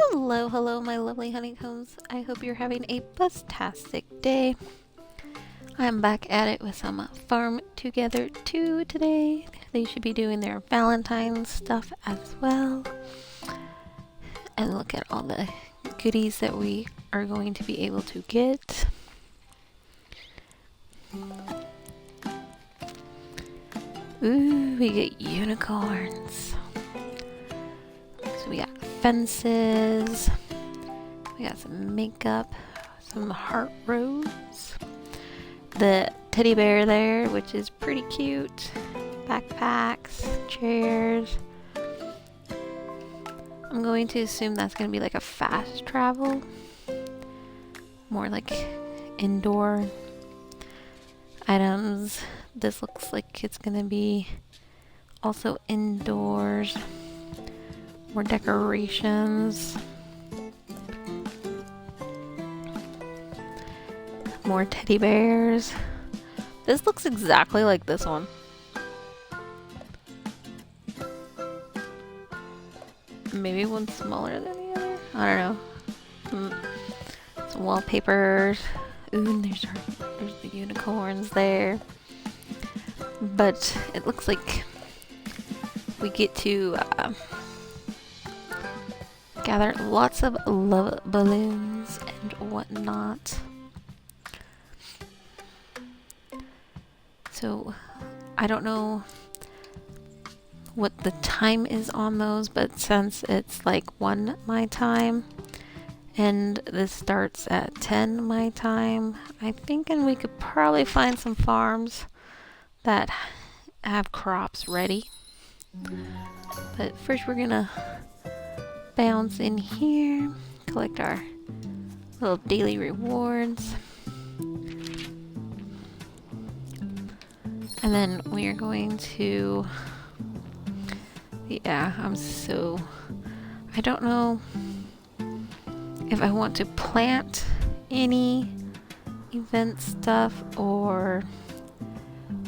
Hello, hello, my lovely honeycombs. I hope you're having a buzz-tastic day. I'm back at it with some Farm Together 2 today. They should be doing their Valentine's stuff as well. And look at all the goodies that we are going to be able to get. Ooh, we get unicorns. So we got fences. We got some makeup, some heart rose, the teddy bear there, which is pretty cute, backpacks, chairs. I'm going to assume that's going to be like a fast travel, more like indoor items. This looks like it's going to be also indoors, more decorations. More teddy bears. This looks exactly like this one. Maybe one smaller than the other? I don't know. Some wallpapers. Ooh, and there's the unicorns there. But it looks like we get to gather lots of love balloons and whatnot. So, I don't know what the time is on those, but since it's like 1 my time, and this starts at 10 my time, I'm thinking we could probably find some farms that have crops ready. But first we're gonna bounce in here, collect our little daily rewards. And then we are going to, I don't know if I want to plant any event stuff or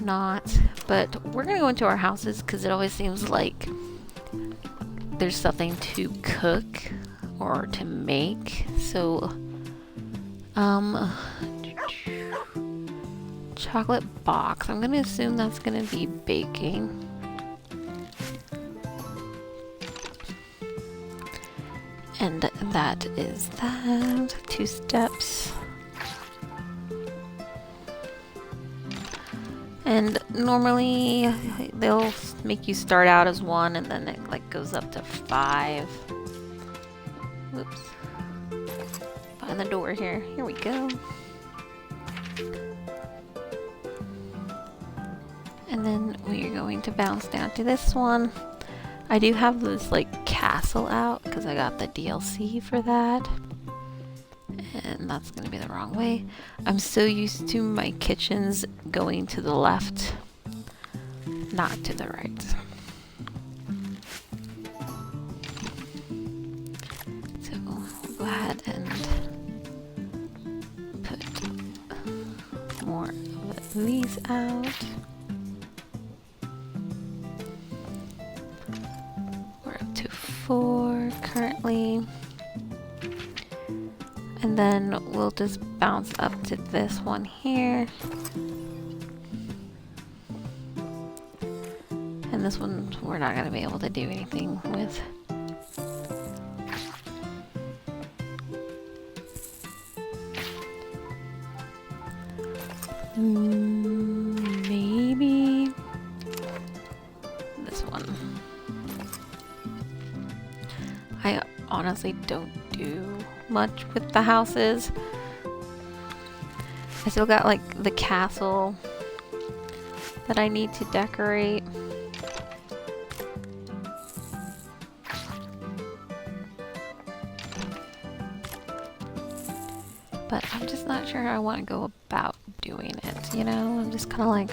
not, but we're going to go into our houses because it always seems like there's something to cook or to make. So, chocolate box. I'm gonna assume that's gonna be baking. And that is that. 2 steps. And normally they'll make you start out as 1 and then it like goes up to 5. Whoops. Find the door here. Here we go. And then we are going to bounce down to this one. I do have this like castle out because I got the DLC for that. And that's going to be the wrong way. I'm so used to my kitchens going to the left, not to the right. So we'll go ahead and put more of these out. We're up to 4 currently. And then we'll just bounce up to this one here. And this one we're not going to be able to do anything with. Maybe this one. I honestly don't do much with the houses. I still got like the castle that I need to decorate. But I'm just not sure how I want to go about doing it, you know? I'm just kind of like,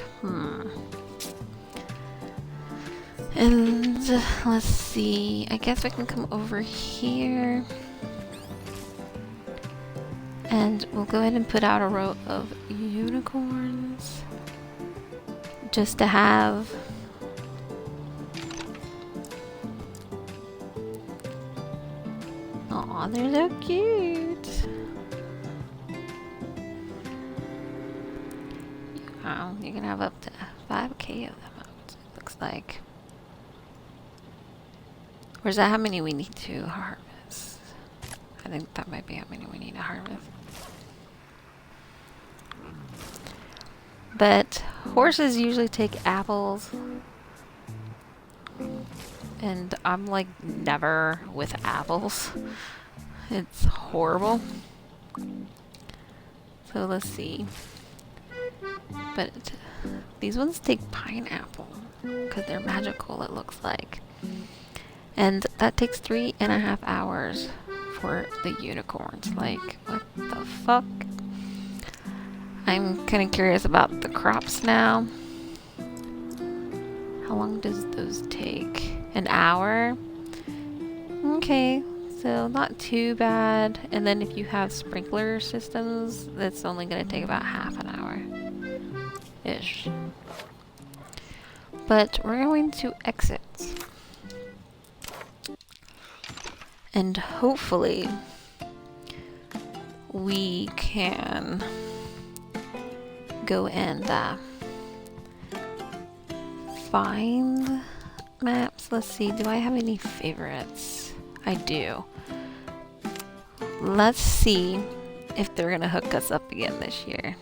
And let's see, I guess we can come over here. And we'll go ahead and put out a row of unicorns. Just to have Aw, they're so cute. You can have up to 5K of them out, it looks like. Or is that how many we need to harvest? I think that might be how many we need to harvest. But horses usually take apples. And I'm like never with apples. It's horrible. So let's see. But these ones take pineapple because they're magical, it looks like. And that takes 3.5 hours for the unicorns. Like, what the fuck? I'm kind of curious about the crops now. How long does those take? An hour? Okay, so not too bad. And then if you have sprinkler systems, that's only going to take about half an hour-ish. But we're going to exit. And hopefully we can go and find maps. Let's see, do I have any favorites? I do. Let's see if they're gonna hook us up again this year.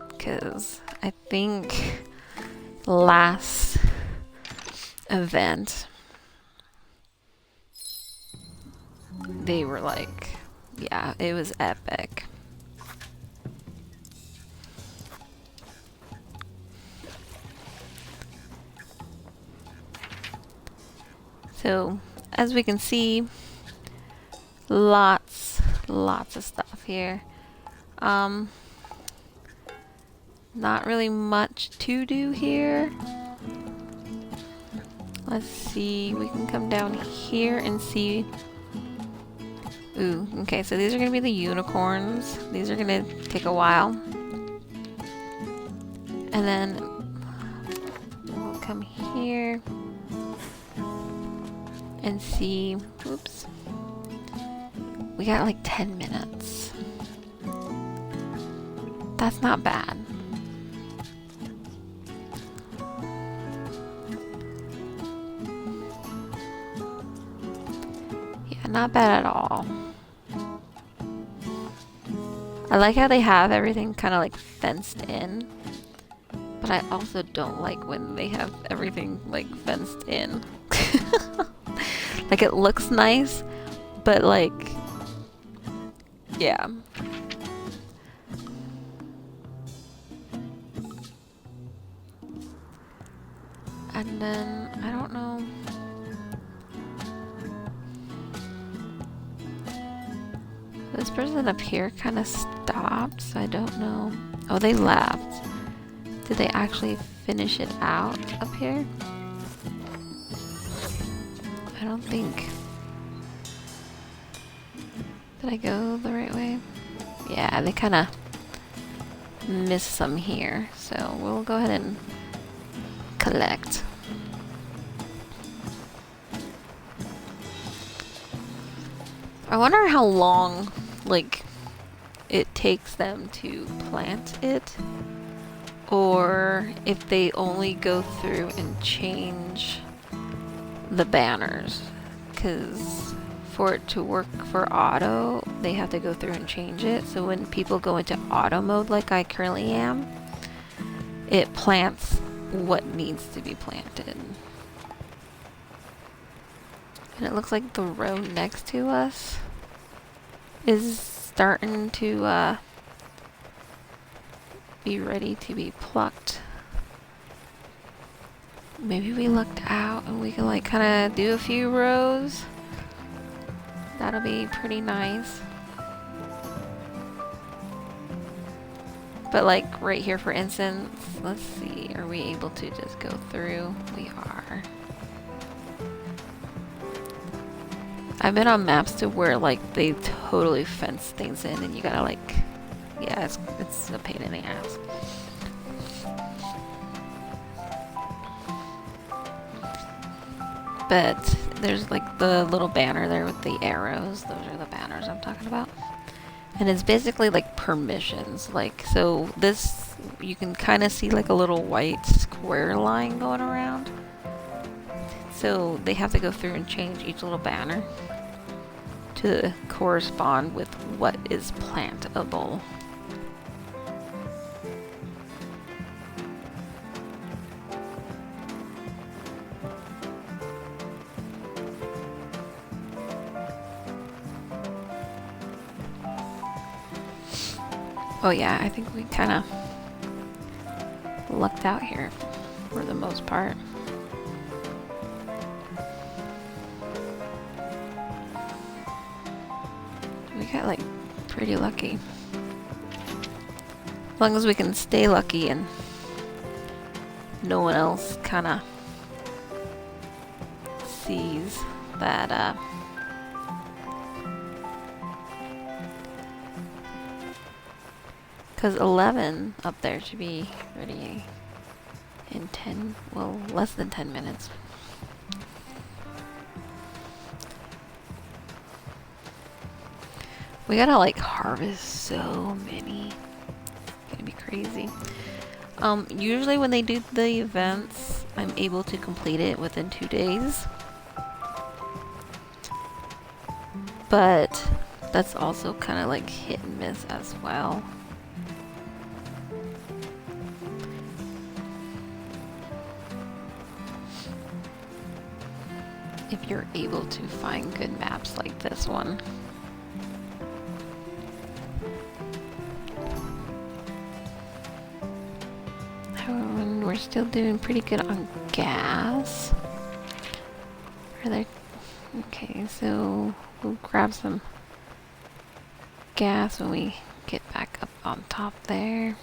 Because I think last event they were like, yeah, it was epic. So, as we can see, lots of stuff here. Not really much to do here. Let's see, we can come down here and see. Ooh, okay, so these are gonna be the unicorns. These are gonna take a while. And then we'll come here and see. Oops. We got like 10 minutes. That's not bad. Yeah, not bad at all. I like how they have everything kind of like fenced in, but I also don't like when they have everything like fenced in. Like it looks nice, but like, yeah. And then, I don't know. This person up here kind of stopped, so I don't know. Oh, they left. Did they actually finish it out up here? I don't think. Did I go the right way? Yeah, they kind of missed some here, so we'll go ahead and collect. I wonder how long, like, it takes them to plant it, or if they only go through and change the banners, because for it to work for auto, they have to go through and change it. So when people go into auto mode like I currently am, it plants what needs to be planted. And it looks like the row next to us is starting to be ready to be plucked. Maybe we lucked out and we can like kind of do a few rows. That'll be pretty nice. But like right here, for instance, let's see, are we able to just go through? We are. I've been on maps to where like they totally fence things in and you gotta like, yeah, it's a pain in the ass. But there's like the little banner there with the arrows. Those are the banners I'm talking about. And it's basically like permissions. Like, so this, you can kind of see like a little white square line going around. So they have to go through and change each little banner to correspond with what is plantable. Oh yeah, I think we kind of lucked out here for the most part. We got like pretty lucky. As long as we can stay lucky and no one else kind of sees that because 11 up there should be ready in 10, well, less than 10 minutes. We gotta like harvest so many. It's gonna be crazy. Usually when they do the events, I'm able to complete it within 2 days. But that's also kind of like hit and miss as well. If you're able to find good maps like this one. And we're still doing pretty good on gas. Are there? Okay, so we'll grab some gas when we get back up on top there.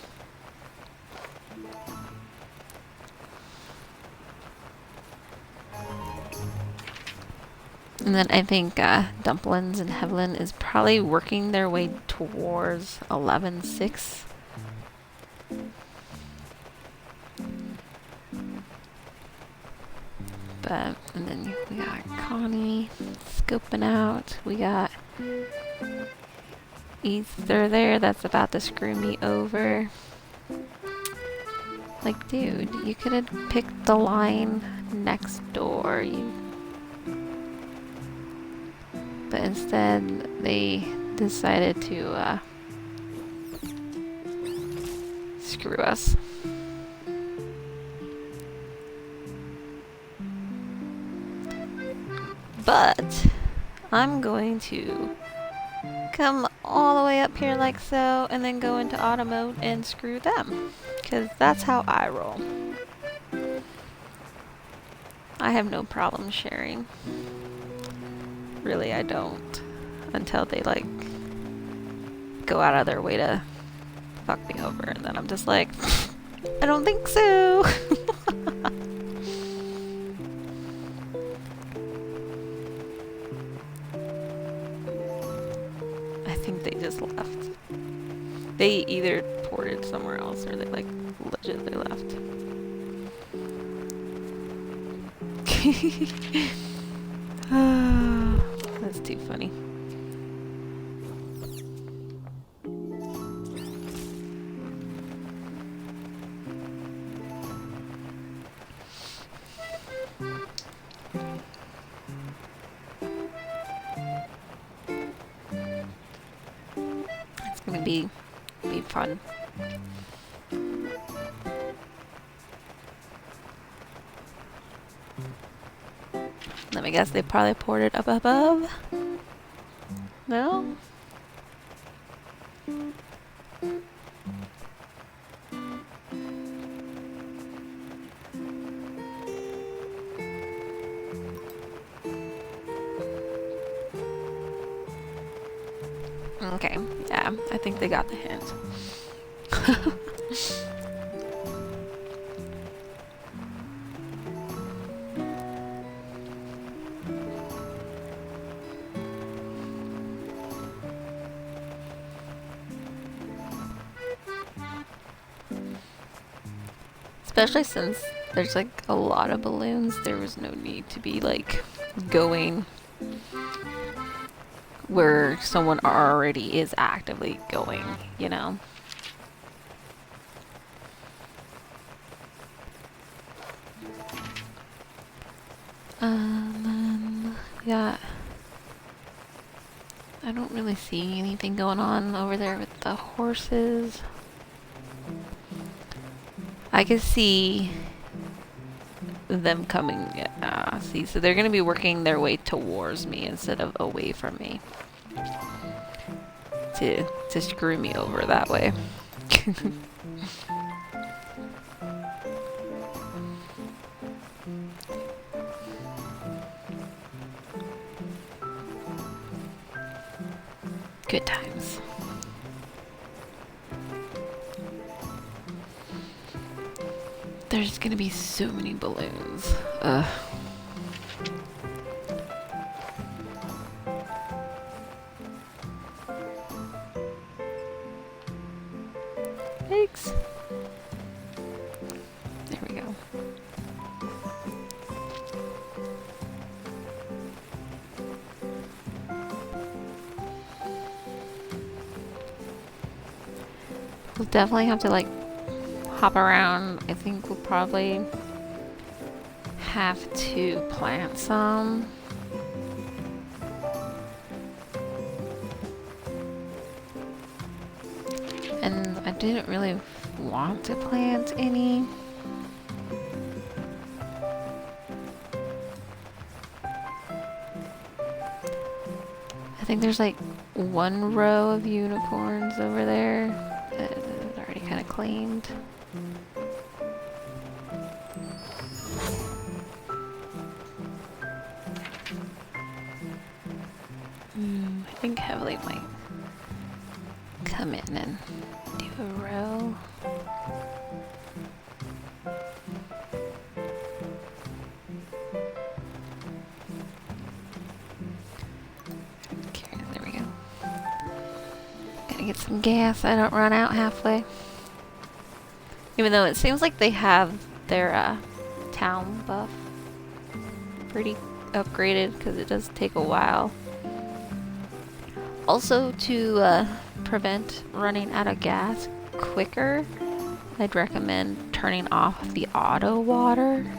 And then I think Dumplins and Heaven is probably working their way towards 11.6. But, and then we got Connie scoping out. We got Ether there that's about to screw me over. Like, dude, you could have picked the line next door. But instead, they decided to screw us. But I'm going to come all the way up here like so, and then go into auto mode and screw them. Because that's how I roll. I have no problem sharing. Really, I don't. Until they, like, go out of their way to fuck me over. And then I'm just like, I don't think so. I think they just left. They either ported somewhere else or they, like, legitimately left. That's too funny. It's gonna be fun. Let me guess, they probably ported up above? No? Okay, yeah, I think they got the hint. Especially since There's like a lot of balloons. There was no need to be like going where someone already is actively going, you know? Then we got... I don't really see anything going on over there with the horses. I can see them coming. See, so they're gonna be working their way towards me instead of away from me to screw me over that way. Good times. There's gonna be so many balloons. Ugh. Thanks. There we go. We'll definitely have to like hop around. I think we'll probably have to plant some. And I didn't really want to plant any. I think there's like one row of unicorns over there that is already kind of claimed. I think Heavily might come in and do a row. Okay, there we go. Gotta get some gas. I don't run out halfway. Even though it seems like they have their town buff pretty upgraded, because it does take a while. Also, to prevent running out of gas quicker, I'd recommend turning off the auto water,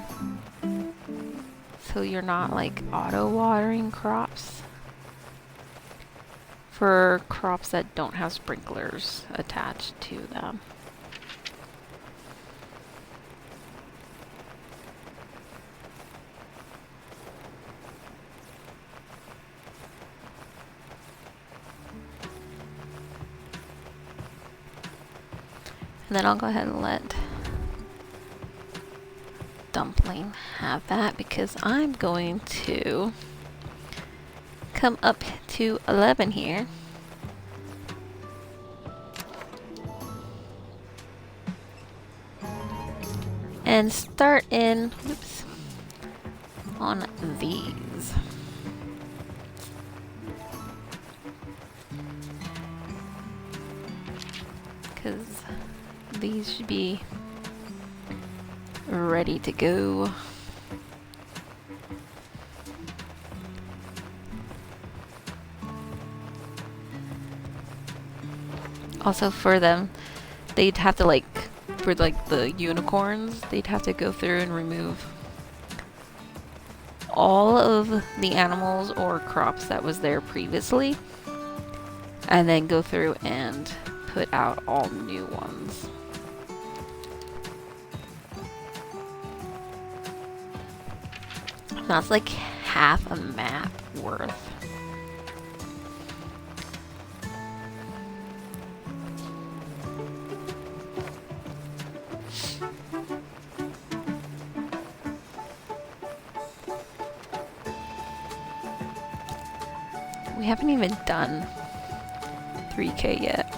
so you're not like auto watering crops for crops that don't have sprinklers attached to them. And then I'll go ahead and let Dumpling have that, because I'm going to come up to 11 here. And start in, oops, on these. Because these should be ready to go. Also for them, they'd have to like, for like the unicorns, they'd have to go through and remove all of the animals or crops that was there previously, and then go through and put out all new ones. That's like half a map worth. We haven't even done 3K yet.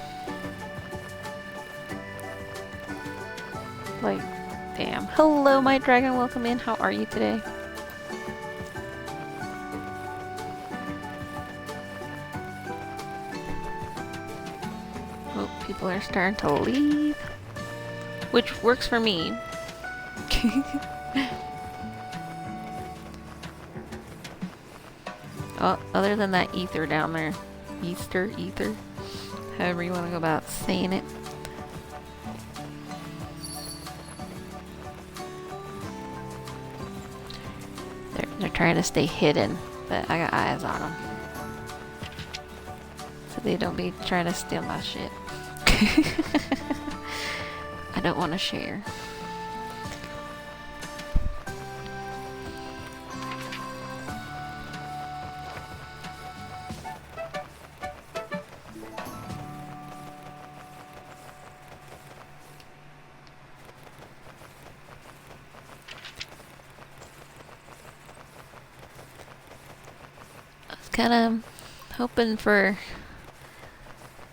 Like, damn. Hello, my dragon. Welcome in. How are you today? Oh, people are starting to leave. Which works for me. Oh, other than that ether down there. Easter, ether. However you want to go about saying it. They're trying to stay hidden, but I got eyes on them. So they don't be trying to steal my shit. I don't want to share. Kind of hoping for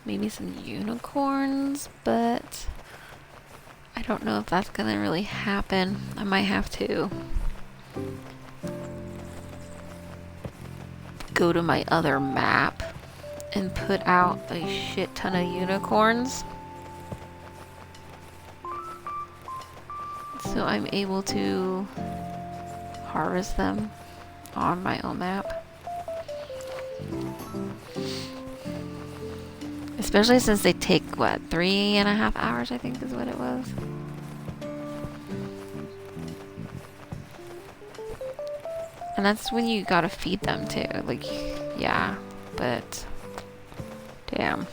maybe some unicorns, but I don't know if that's gonna really happen. I might have to go to my other map and put out a shit ton of unicorns so I'm able to harvest them on my own map. Especially since they take, what, 3.5 hours, I think is what it was. And that's when you gotta feed them too. Like, yeah, but damn.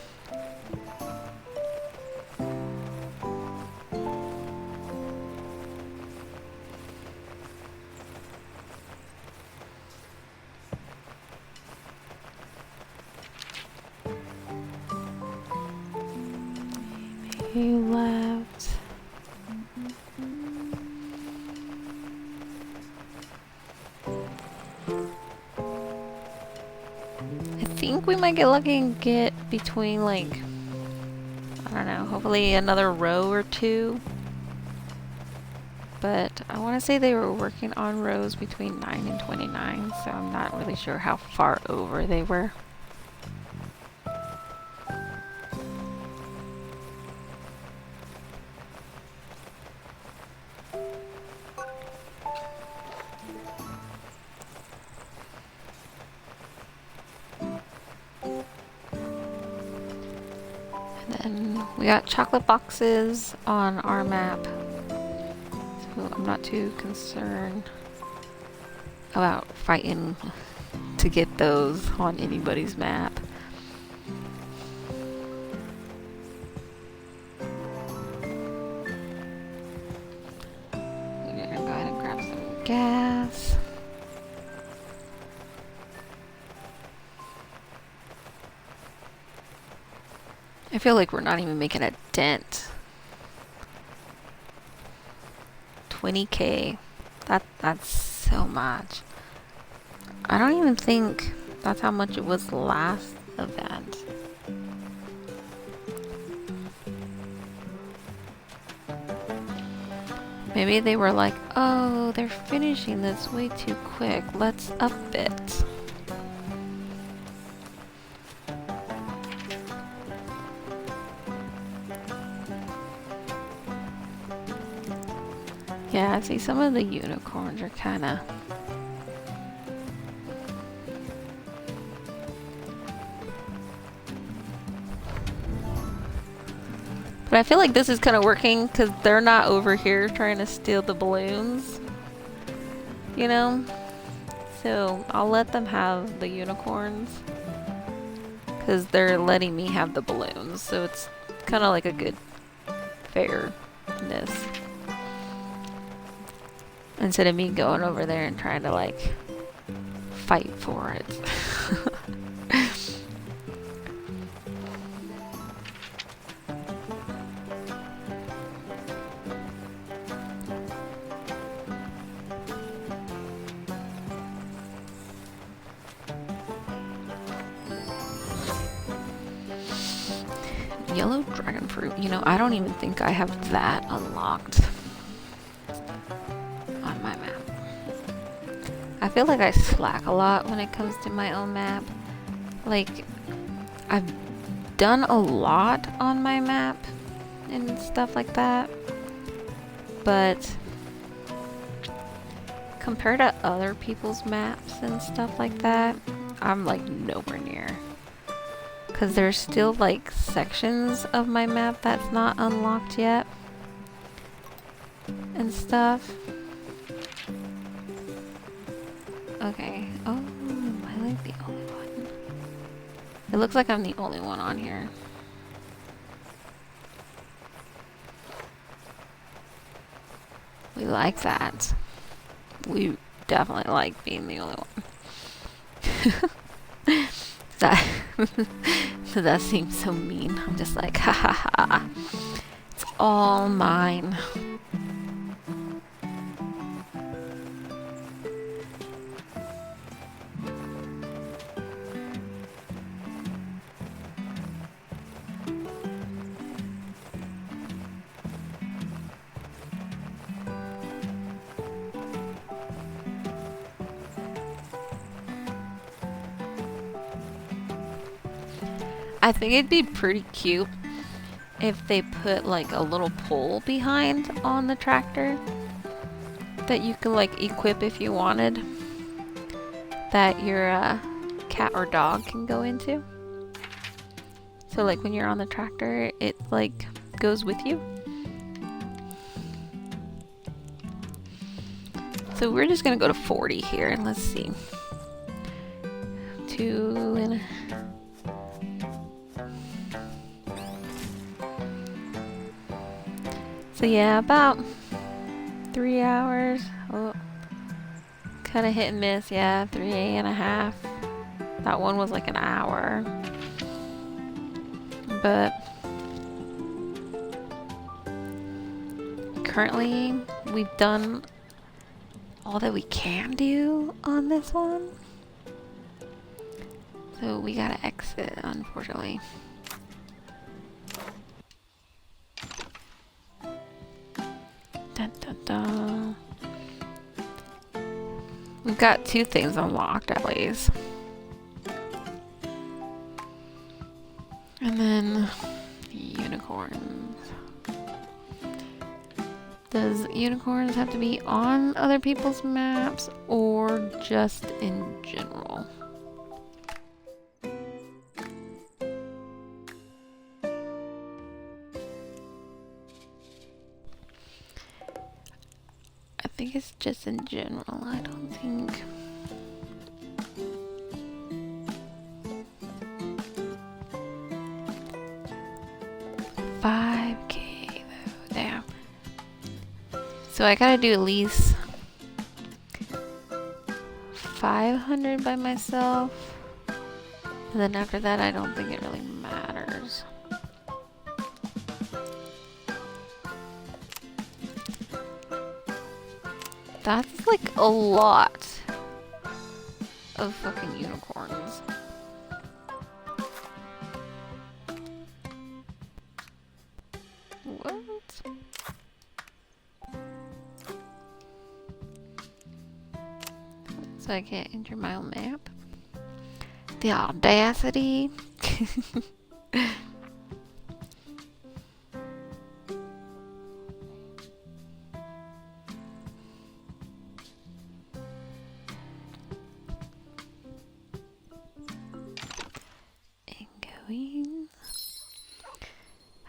He left. I think we might get lucky and get between, like, I don't know, hopefully another row or two. But I want to say they were working on rows between 9 and 29, so I'm not really sure how far over they were. And we got chocolate boxes on our map, so I'm not too concerned about fighting to get those on anybody's map. We're gonna go ahead and grab some gas. I feel like we're not even making a dent. 20k. That's so much. I don't even think that's how much it was last event. Maybe they were like, oh, they're finishing this way too quick. Let's up it. Yeah, see, some of the unicorns are kind of... But I feel like this is kind of working because they're not over here trying to steal the balloons. You know? So I'll let them have the unicorns because they're letting me have the balloons. So it's kind of like a good fairness. Instead of me going over there and trying to, like, fight for it. Yellow dragon fruit. You know, I don't even think I have that unlocked. I feel like I slack a lot when it comes to my own map. Like, I've done a lot on my map and stuff like that, but compared to other people's maps and stuff like that, I'm like nowhere near. Because there's still like sections of my map that's not unlocked yet. And stuff. Okay. Oh, am I like the only one? It looks like I'm the only one on here. We like that. We definitely like being the only one. That seems so mean. I'm just like, ha ha ha. It's all mine. I think it'd be pretty cute if they put like a little pole behind on the tractor that you could like equip if you wanted, that your cat or dog can go into. So like when you're on the tractor, it like goes with you. So we're just gonna go to 40 here and let's see. 2 and so yeah, about 3 hours. Oh, kind of hit and miss. Yeah, 3.5. That one was like an hour. But currently, we've done all that we can do on this one. So we gotta exit, unfortunately. Dun, dun, dun. We've got 2 things unlocked at least. And then unicorns. Does unicorns have to be on other people's maps or just in general? I think it's just in general. I don't think. $5K though. Damn. So I gotta do at least 500 by myself. And then after that, I don't think it really matters. That's like a lot of fucking unicorns. What? So I can't enter my own map? The audacity.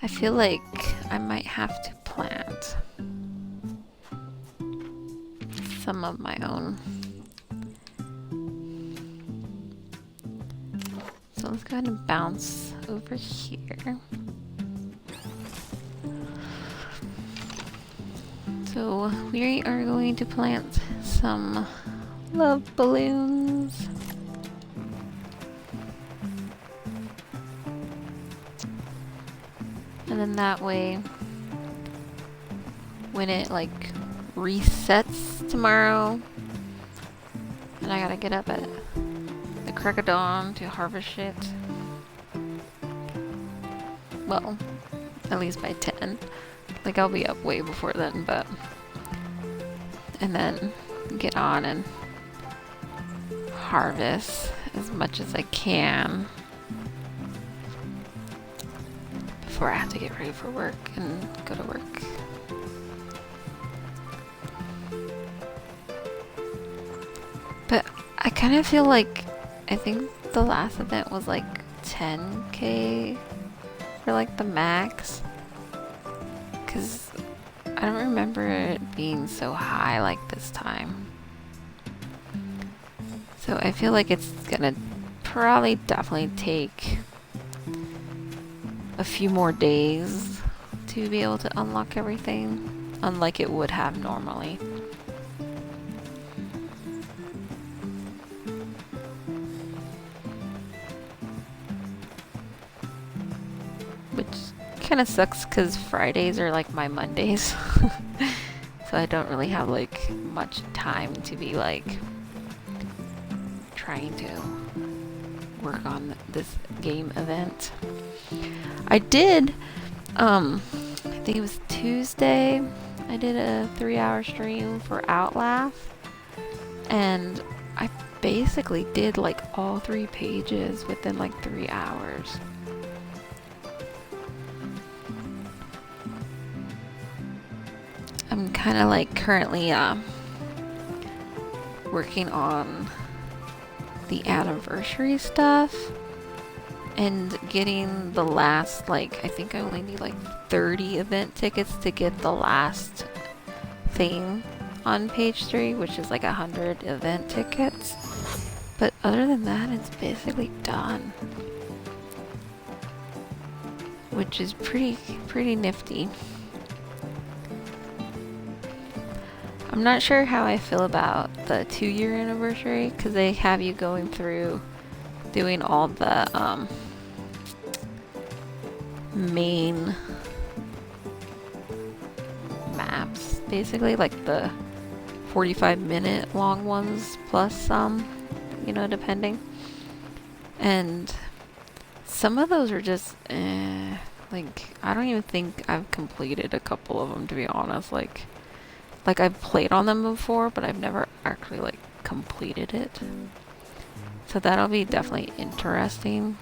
I feel like I might have to plant some of my own. So let's go ahead and bounce over here. So we are going to plant some love balloons. And then that way, when it like resets tomorrow, and I gotta get up at the crack of dawn to harvest shit. Well, at least by 10. Like I'll be up way before then, but... And then get on and harvest as much as I can before I have to get ready for work and go to work. But I kind of feel like I think the last event was like 10K for like the max. Because I don't remember it being so high like this time. So I feel like it's gonna probably definitely take a few more days to be able to unlock everything, unlike it would have normally. Which kind of sucks because Fridays are like my Mondays. So I don't really have like much time to be like trying to work on this game event. I did, I think it was Tuesday, I did a 3-hour stream for Outlast, and I basically did like all 3 pages within like 3 hours. I'm kind of like currently working on the anniversary stuff and getting the last, like, I think I only need like 30 event tickets to get the last thing on page 3, which is like 100 event tickets. But other than that, it's basically done, which is pretty nifty. I'm not sure how I feel about the 2-year anniversary, because they have you going through doing all the main maps, basically, like the 45-minute long ones plus some, you know, depending. And some of those are just like, I don't even think I've completed a couple of them, to be honest. Like I've played on them before, but I've never actually like completed it. So that'll be definitely interesting.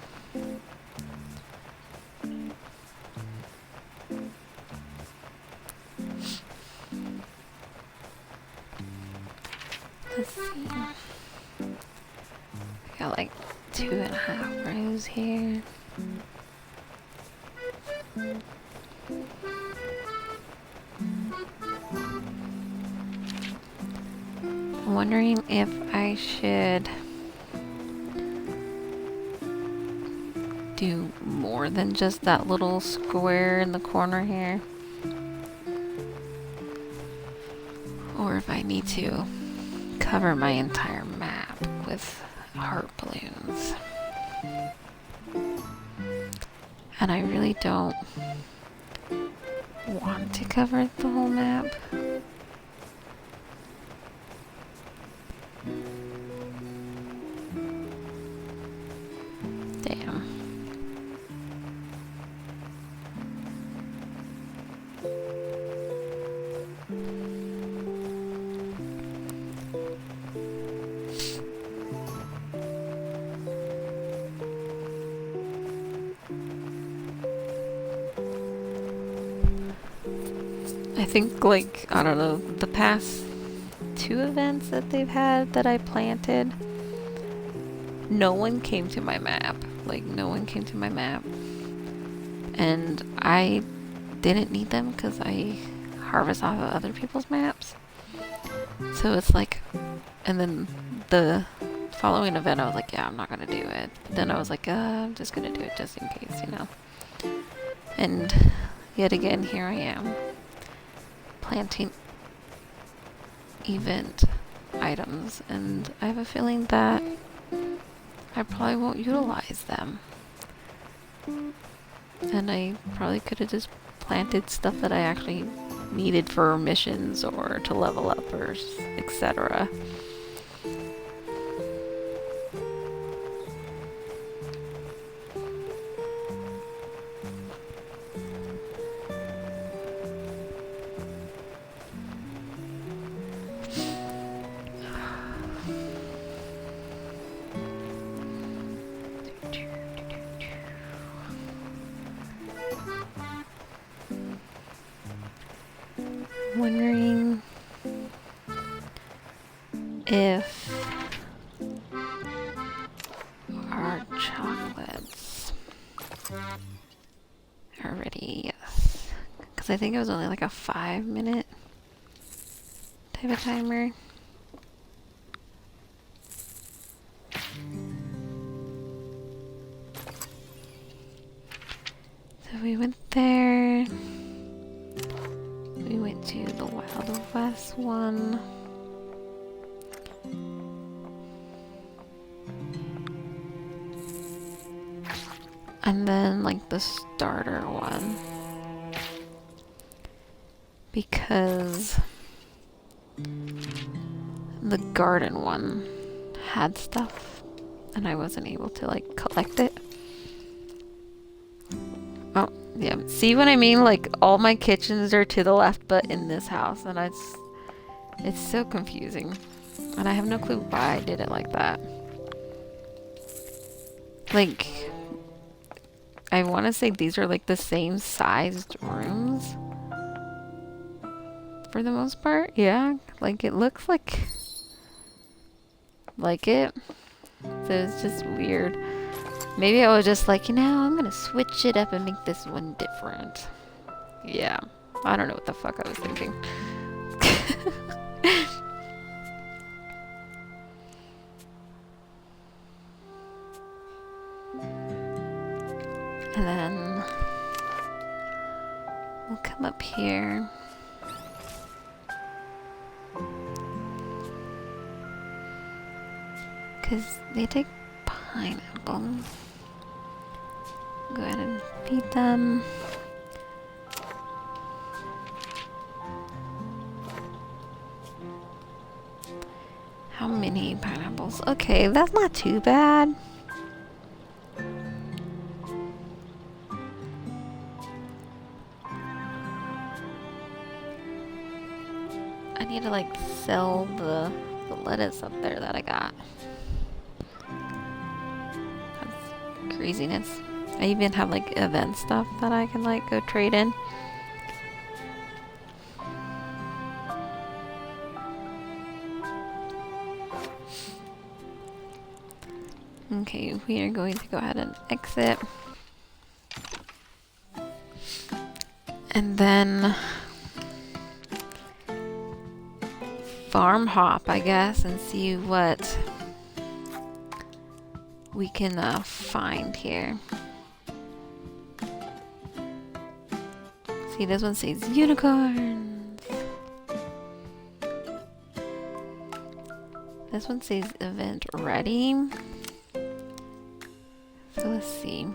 Let's see. Got like 2.5 rows here. I'm wondering if I should do more than just that little square in the corner here, or if I need to cover my entire map with heart balloons. And I really don't want to cover the whole map. Damn. I think, like, I don't know, the past 2 events that they've had that I planted, no one came to my map. Like, no one came to my map. And I didn't need them because I harvest off of other people's maps. So it's like, and then the following event I was like, yeah, I'm not gonna do it. But then I was like, I'm just gonna do it just in case, you know. And yet again, here I am, planting event items, and I have a feeling that I probably won't utilize them. And I probably could have just planted stuff that I actually needed for missions or to level up or etc. Wondering if chocolates are ready, yes. Because I think it was only like a 5-minute type of timer. So we went there. We went to the Wild West one. And then like the starter one. Because the garden one had stuff and I wasn't able to like collect it. Oh, yeah. See what I mean? Like all my kitchens are to the left but in this house, and it's so confusing. And I have no clue why I did it like that. Like I want to say these are like the same sized rooms for the most part. Yeah, like it looks like it. So it's just weird. Maybe I was just like, you know, I'm gonna switch it up and make this one different. Yeah, I don't know what the fuck I was thinking. And then we'll come up here. Because they take pineapples. Go ahead and feed them. How many pineapples? Okay, that's not too bad. I need to like sell the lettuce up there that I got. That's craziness. I even have like event stuff that I can like go trade in. Okay, we are going to go ahead and exit. And then farm hop, I guess, and see what we can find here. See, this one says unicorns. This one says event ready. So let's see.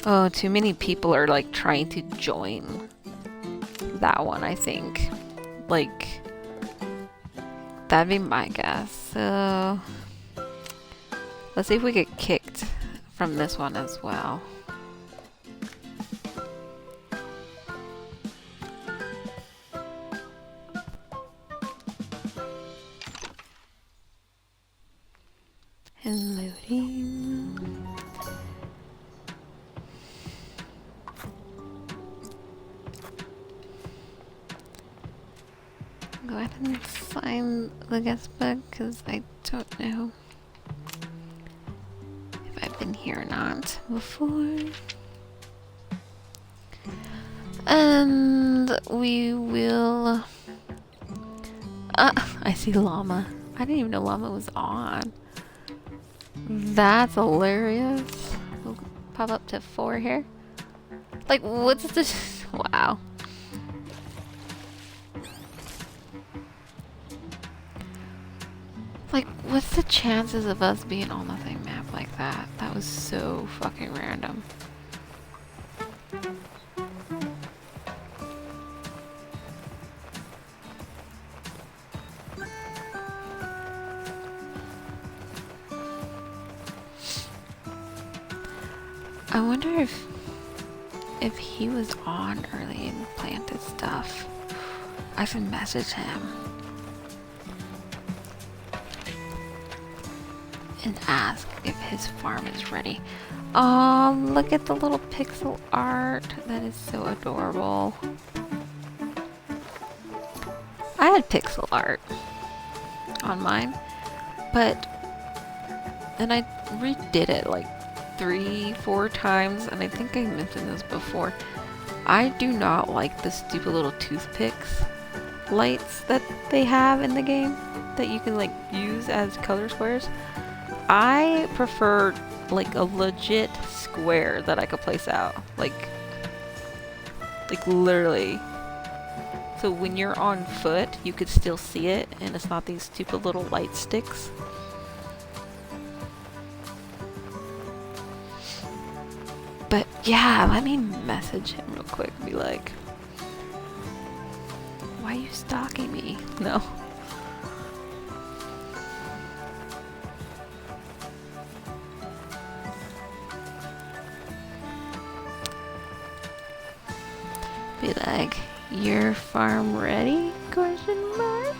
Oh, too many people are like trying to join that one, I think. Like, that'd be my guess. So let's see if we get kicked from this one as well. And loading. Go ahead and sign the guest book because I don't know if I've been here or not before. And we will. I see llama. I didn't even know llama was on. That's hilarious. We'll pop up to 4 here. Like, what's this? Wow. Like, what's the chances of us being on the same map like that? That was so fucking random. I wonder if he was on early and planted stuff. I should message him and ask if his farm is ready. Oh, look at the little pixel art. That is so adorable. I had pixel art on mine, but then I redid it like 3-4 times, and I think I mentioned this before. I do not like the stupid little toothpicks lights that they have in the game that you can like use as color squares. I prefer like a legit square that I could place out, like literally, so when you're on foot you could still see it and it's not these stupid little light sticks. But yeah, let me message him real quick and be like, why are you stalking me? No. Be like, your farm ready? Question mark?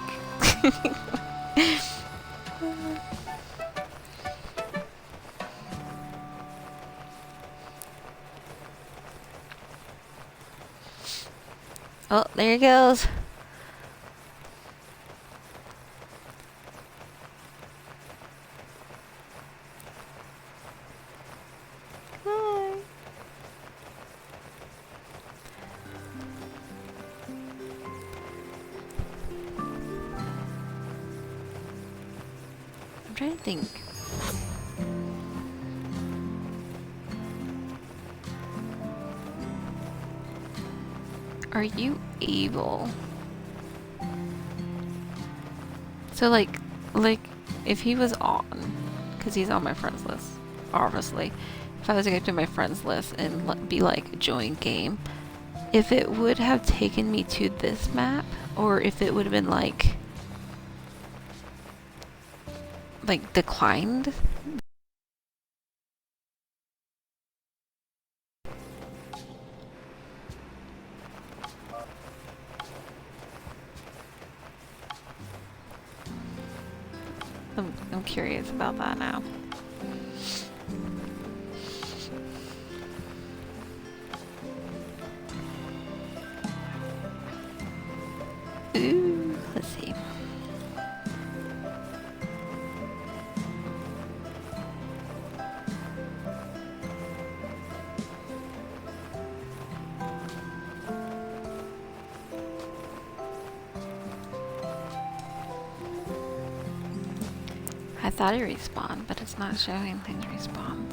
Oh, there he goes. Hi. I'm trying to think. Are you able? So like if he was on, because he's on my friends list, obviously. If I was to go to my friends list and be like join game, if it would have taken me to this map, or if it would have been like declined. I'm curious about that now. Ooh, let's see. I thought it respawned, but it's not showing things respawns.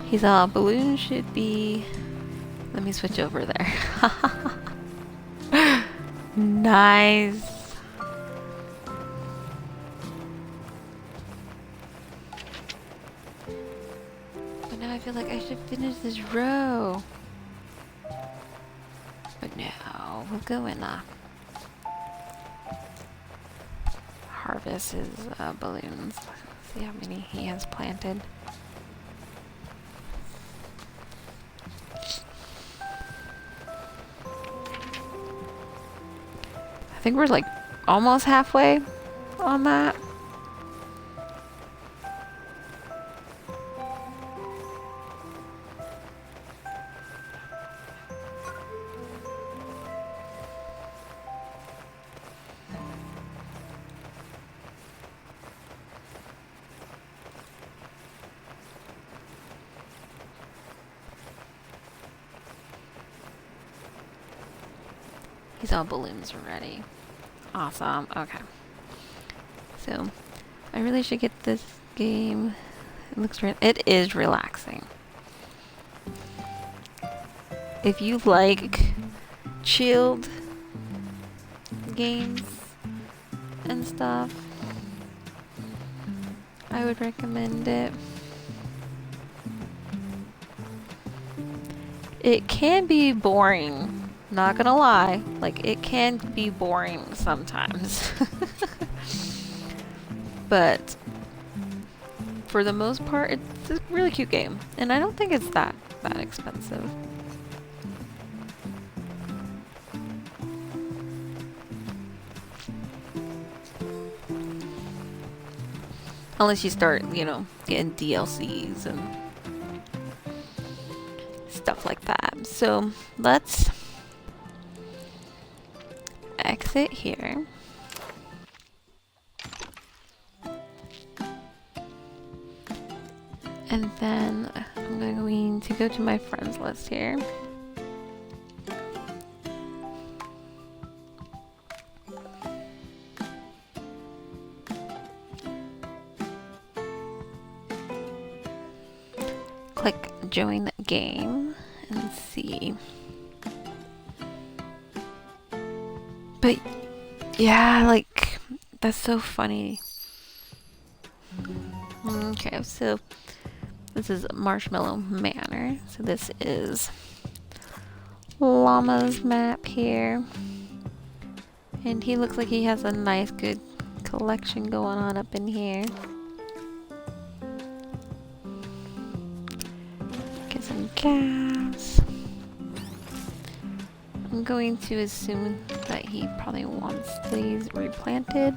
He's all, balloon should be... Let me switch over there. Nice. But now I feel like I should finish this row. But no, we'll go in harvest his balloons. See how many he has planted. I think we're like almost halfway on that. He's all balloons ready. Awesome. Okay. So, I really should get this game. It is relaxing. If you like chilled games and stuff, I would recommend it. It can be boring. Not gonna lie, like it can be boring sometimes. But for the most part, it's a really cute game, and I don't think it's that expensive. Unless you start, you know, getting DLCs and stuff like that. So let's exit here. And then I'm going to go to my friends list here. Click join game and see. But yeah, like, that's so funny. Okay, so this is Marshmallow Manor. So this is Llama's map here. And he looks like he has a nice, good collection going on up in here. Get some gas. I'm going to assume that he probably wants these replanted.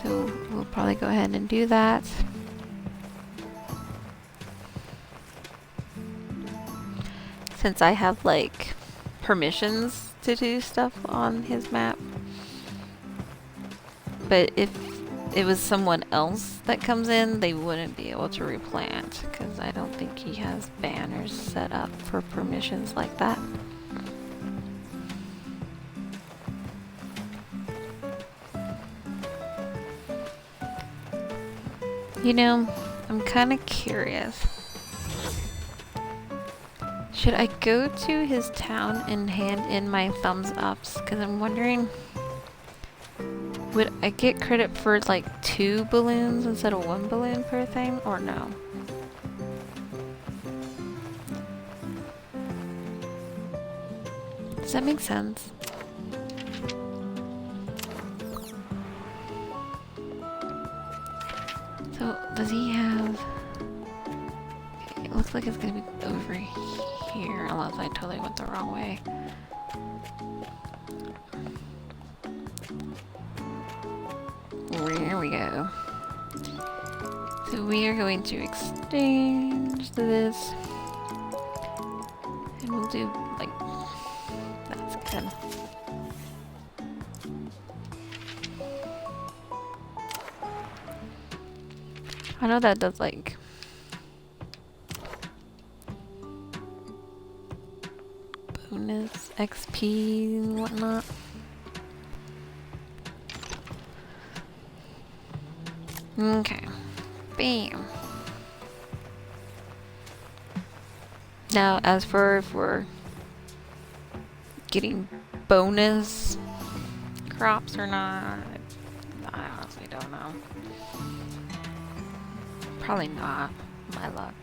So we'll probably go ahead and do that. Since I have like permissions to do stuff on his map. But if it was someone else that comes in, they wouldn't be able to replant because I don't think he has banners set up for permissions like that. You know, I'm kind of curious. Should I go to his town and hand in my thumbs ups? Because I'm wondering, would I get credit for like 2 balloons instead of 1 balloon per thing, or no? Does that make sense? So, does he have... Okay, it looks like it's gonna be over here, unless I totally went the wrong way. There we go. So we are going to exchange this. And we'll do, like, that's good. I know that does, like, bonus XP and whatnot. Okay. Bam. Now, as for if we're getting bonus crops or not, I honestly don't know. Probably not. My luck.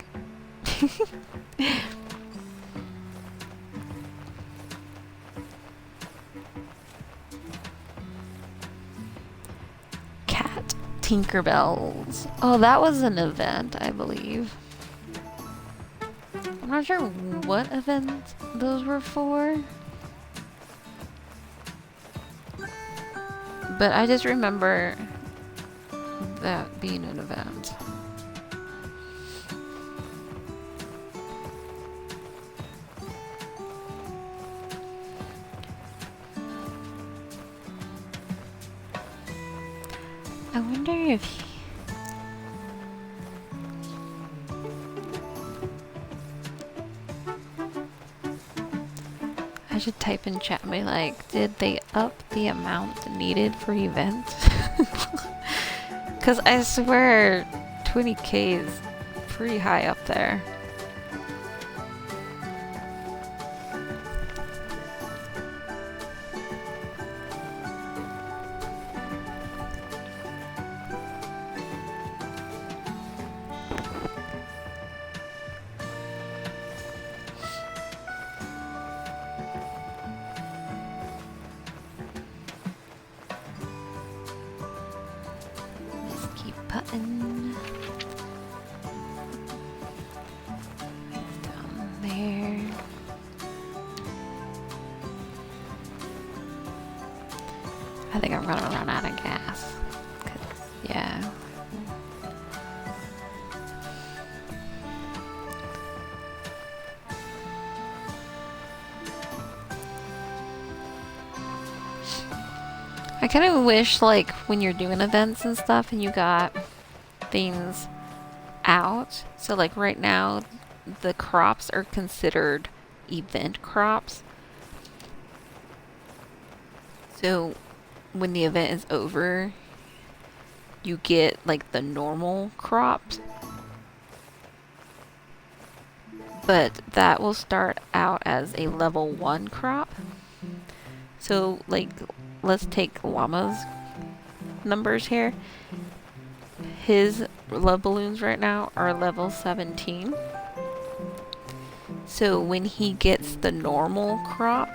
Cat Tinkerbells. Oh, that was an event, I believe. I'm not sure what event those were for. But I just remember that being an event. I wonder if he... I should type in chat and be like, did they up the amount needed for events? Because I swear 20k is pretty high up there. Button. Down there. I think I'm gonna run out of gas. 'Cause, Yeah. I kind of wish, like, when you're doing events and stuff and you got things out. So, like, right now, the crops are considered event crops. So, when the event is over, you get, like, the normal crops. But that will start out as a level 1 crop. So, like, let's take Llama's numbers here. His love balloons right now are level 17. So when he gets the normal crop,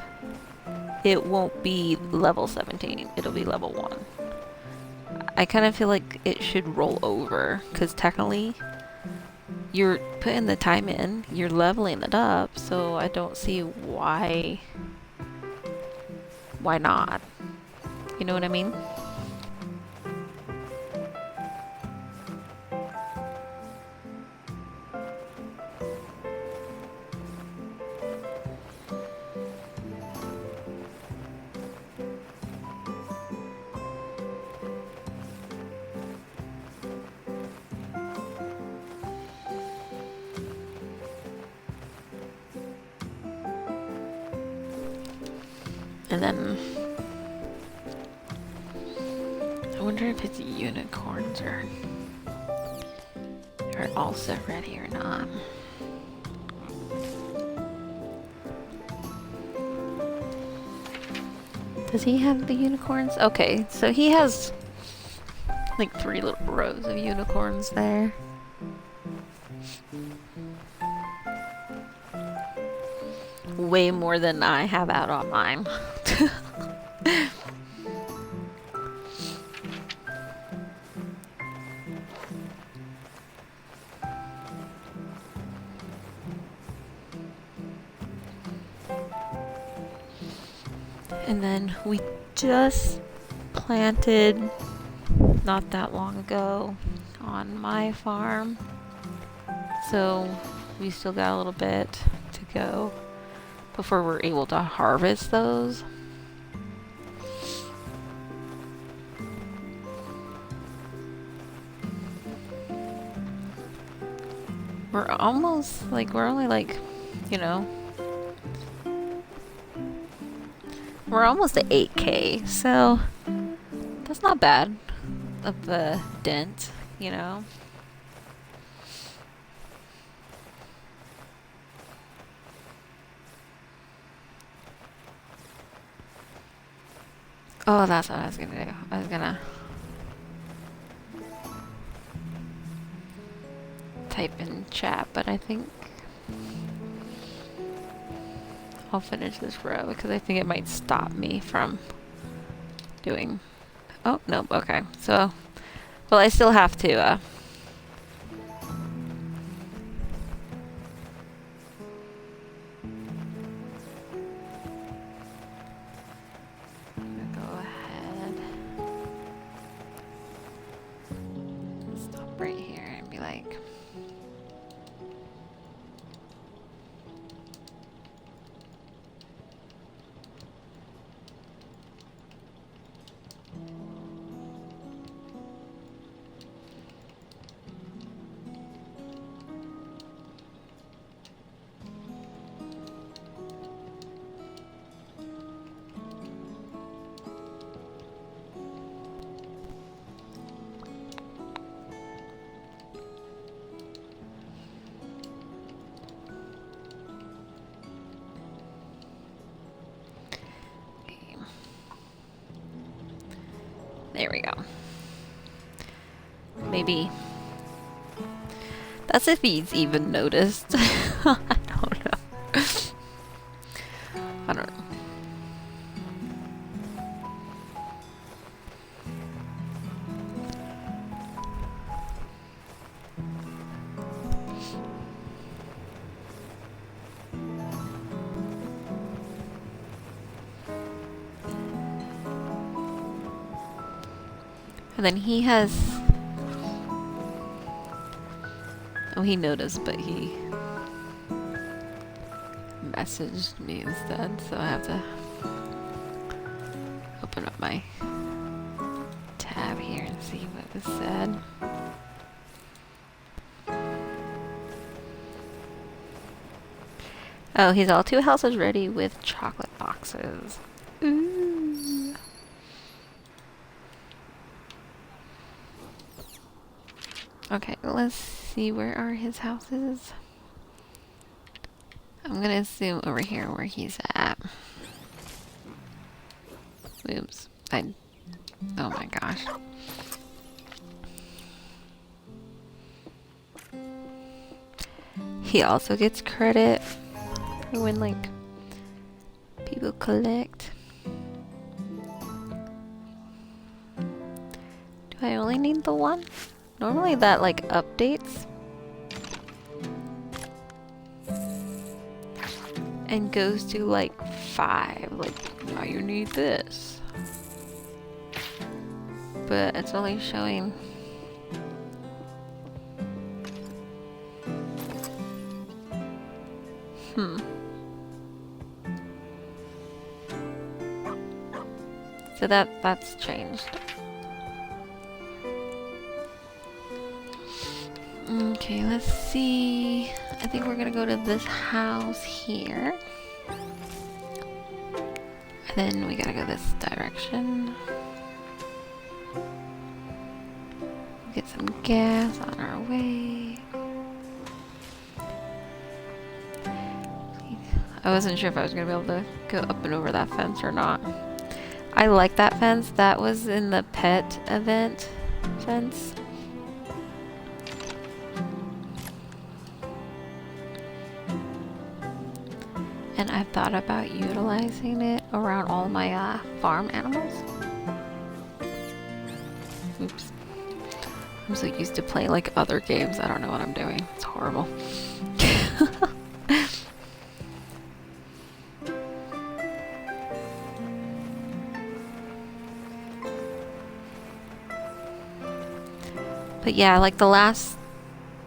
it won't be level 17. It'll be level 1. I kind of feel like it should roll over, because technically you're putting the time in, you're leveling it up, so I don't see why not. You know what I mean? And then I wonder if his unicorns are also ready or not. Does he have the unicorns? Okay, so he has like 3 little rows of unicorns there. Way more than I have out on mine. And then we just planted not that long ago on my farm. So we still got a little bit to go before we're able to harvest those. We're almost like, we're only like, you know, we're almost at 8K, so that's not bad of a dent, you know. Oh, that's what I was gonna do. I was gonna type in chat, but I think I'll finish this row because I think it might stop me from doing... Oh, no, okay. So, well, I still have to, go ahead. Stop right here and be like... There we go. Maybe. That's if he's even noticed. I don't know. I don't know. And then he has Oh, he noticed, but he messaged me instead, so I have to open up my tab here and see what was said. Oh, he's all 2 houses ready with chocolate boxes. Ooh. Okay, let's see, where are his houses? I'm gonna assume over here where he's at. Oops. Oh my gosh. He also gets credit when, like, people collect. Do I only need the 1? Normally that, like, updates and goes to, like, 5. Like, now you need this. But it's only showing... So that's changed. Okay, let's see. I think we're gonna go to this house here. And then we gotta go this direction. Get some gas on our way. I wasn't sure if I was gonna be able to go up and over that fence or not. I like that fence. That was in the pet event fence. And I've thought about utilizing it around all my farm animals. Oops. I'm so used to playing like other games, I don't know what I'm doing. It's horrible. But yeah, like the last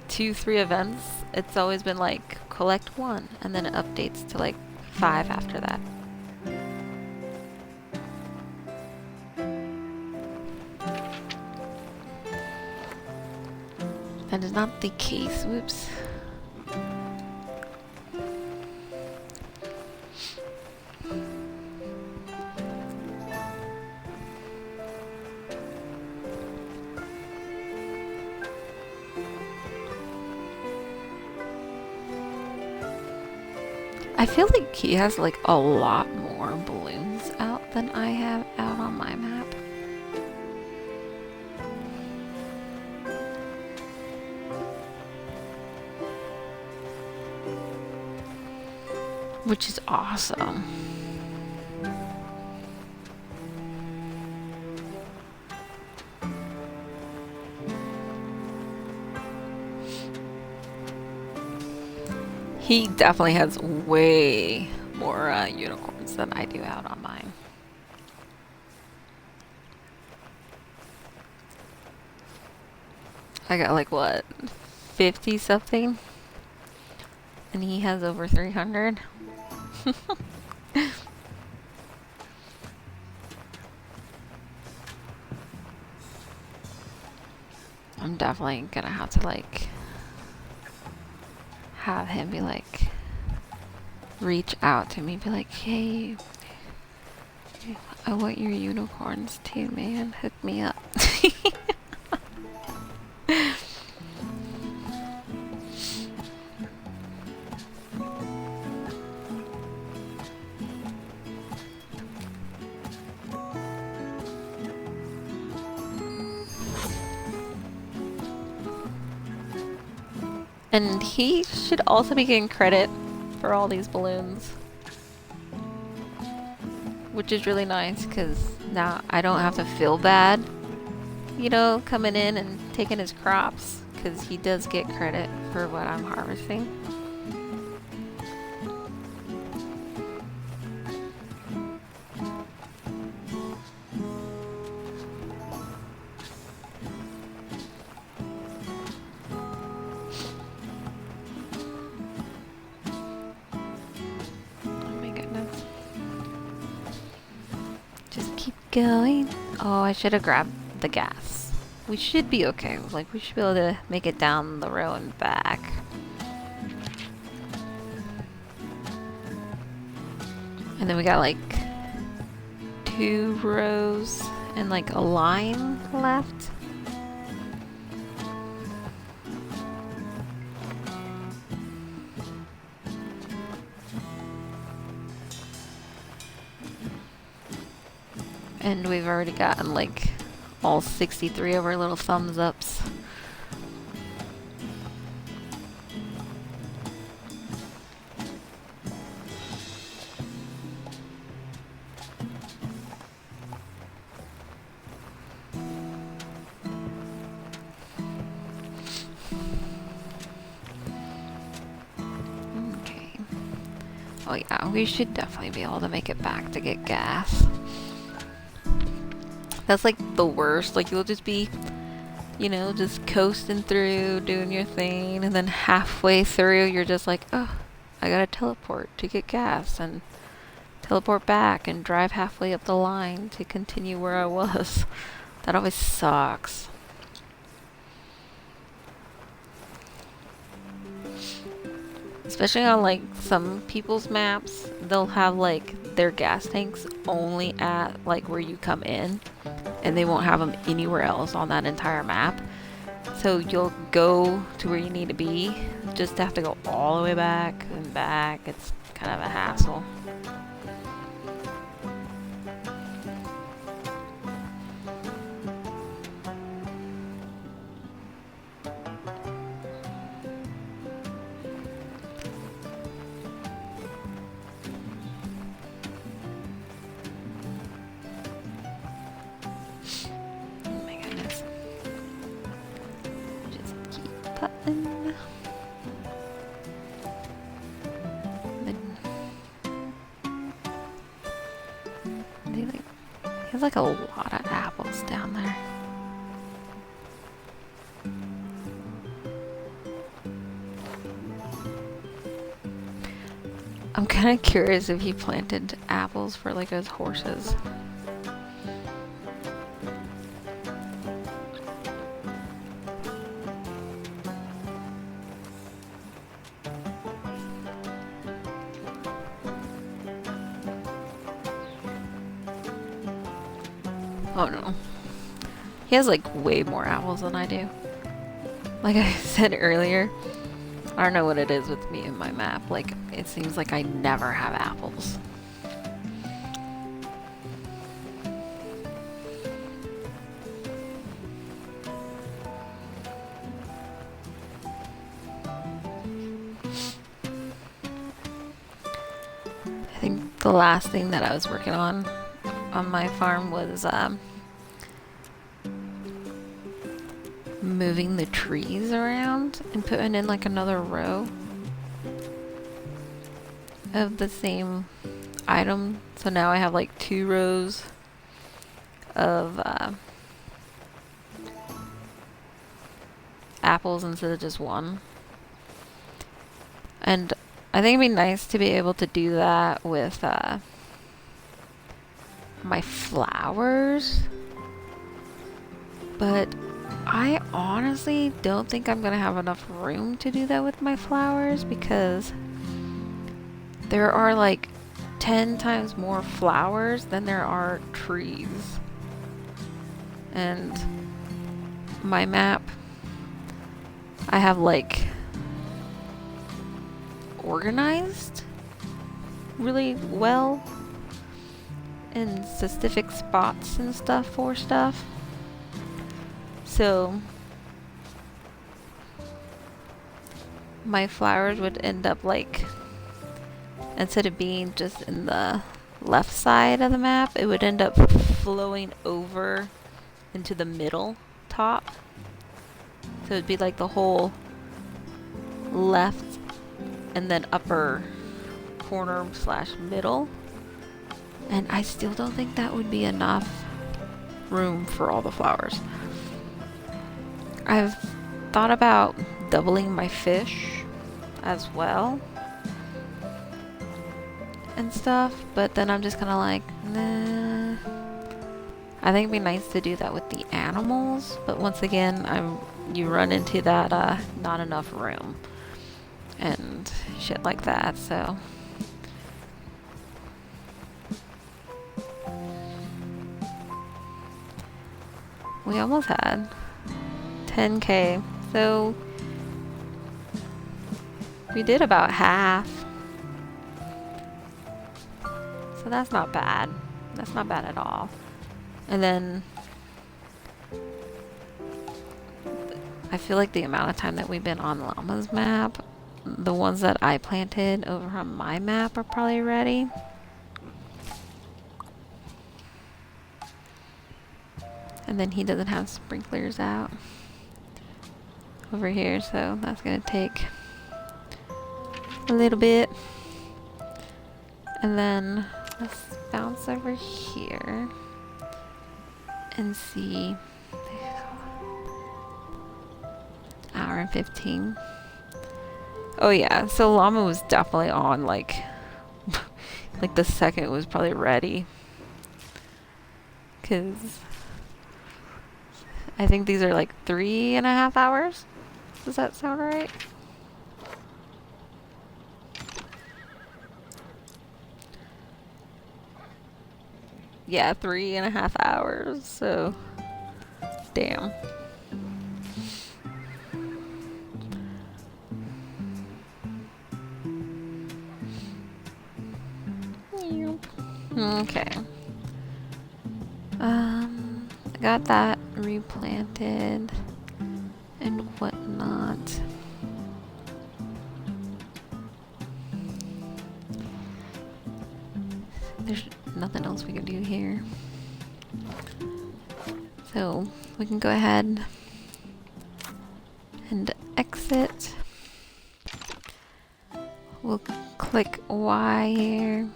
2-3 events, it's always been like collect 1 and then it updates to like 5 after that. That is not the case. Whoops. I feel like he has like a lot more balloons out than I have out on my map. Which is awesome. He definitely has way more unicorns than I do out on mine. I got like what, 50 something? And he has over 300. I'm definitely gonna have to like have him be like reach out to me, be like, hey, I want your unicorns too, man. Hook me up. And he should also be getting credit for all these balloons. Which is really nice, because now I don't have to feel bad, you know, coming in and taking his crops, because he does get credit for what I'm harvesting. going. Oh, I should have grabbed the gas. We should be okay. Like, we should be able to make it down the row and back. And then we got like 2 rows and like a line left. And we've already gotten like all 63 of our little thumbs ups. Okay. Oh yeah, we should definitely be able to make it back to get gas. That's like the worst. Like, you'll just be, you know, just coasting through, doing your thing, and then halfway through you're just like, oh, I gotta teleport to get gas and teleport back and drive halfway up the line to continue where I was. That always sucks. Especially on like some people's maps, they'll have like their gas tanks only at like where you come in, and they won't have them anywhere else on that entire map. So you'll go to where you need to be, just have to go all the way back and back. It's kind of a hassle. Button. Then they like, he has like a lot of apples down there. I'm kind of curious if he planted apples for like his horses. Oh no. He has like way more apples than I do. Like I said earlier, I don't know what it is with me and my map. Like, it seems like I never have apples. I think the last thing that I was working on my farm was moving the trees around and putting in like another row of the same item. So now I have like 2 rows of apples instead of just 1. And I think it'd be nice to be able to do that with my flowers, but I honestly don't think I'm gonna have enough room to do that with my flowers, because there are like 10 times more flowers than there are trees. And my map, I have like organized really well in specific spots and stuff for stuff. So my flowers would end up like, instead of being just in the left side of the map, it would end up flowing over into the middle top. So it'd be like the whole left and then upper corner / middle. And I still don't think that would be enough room for all the flowers. I've thought about doubling my fish as well and stuff, but then I'm just kind of like, nah, I think it'd be nice to do that with the animals, but once again, you run into that not enough room and shit like that, so. We almost had 10K, so we did about half. So that's not bad. That's not bad at all. And then I feel like the amount of time that we've been on Llama's map, the ones that I planted over on my map are probably ready. And then he doesn't have sprinklers out over here, so that's gonna take a little bit. And then let's bounce over here and see. Hour and 15. Oh yeah, so llama was definitely on like like the second it was probably ready, because I think these are like 3.5 hours. Does that sound right? Yeah, 3.5 hours, so damn. Okay. I got that replanted and whatnot. There's nothing else we can do here. So we can go ahead and exit. We'll click Y here.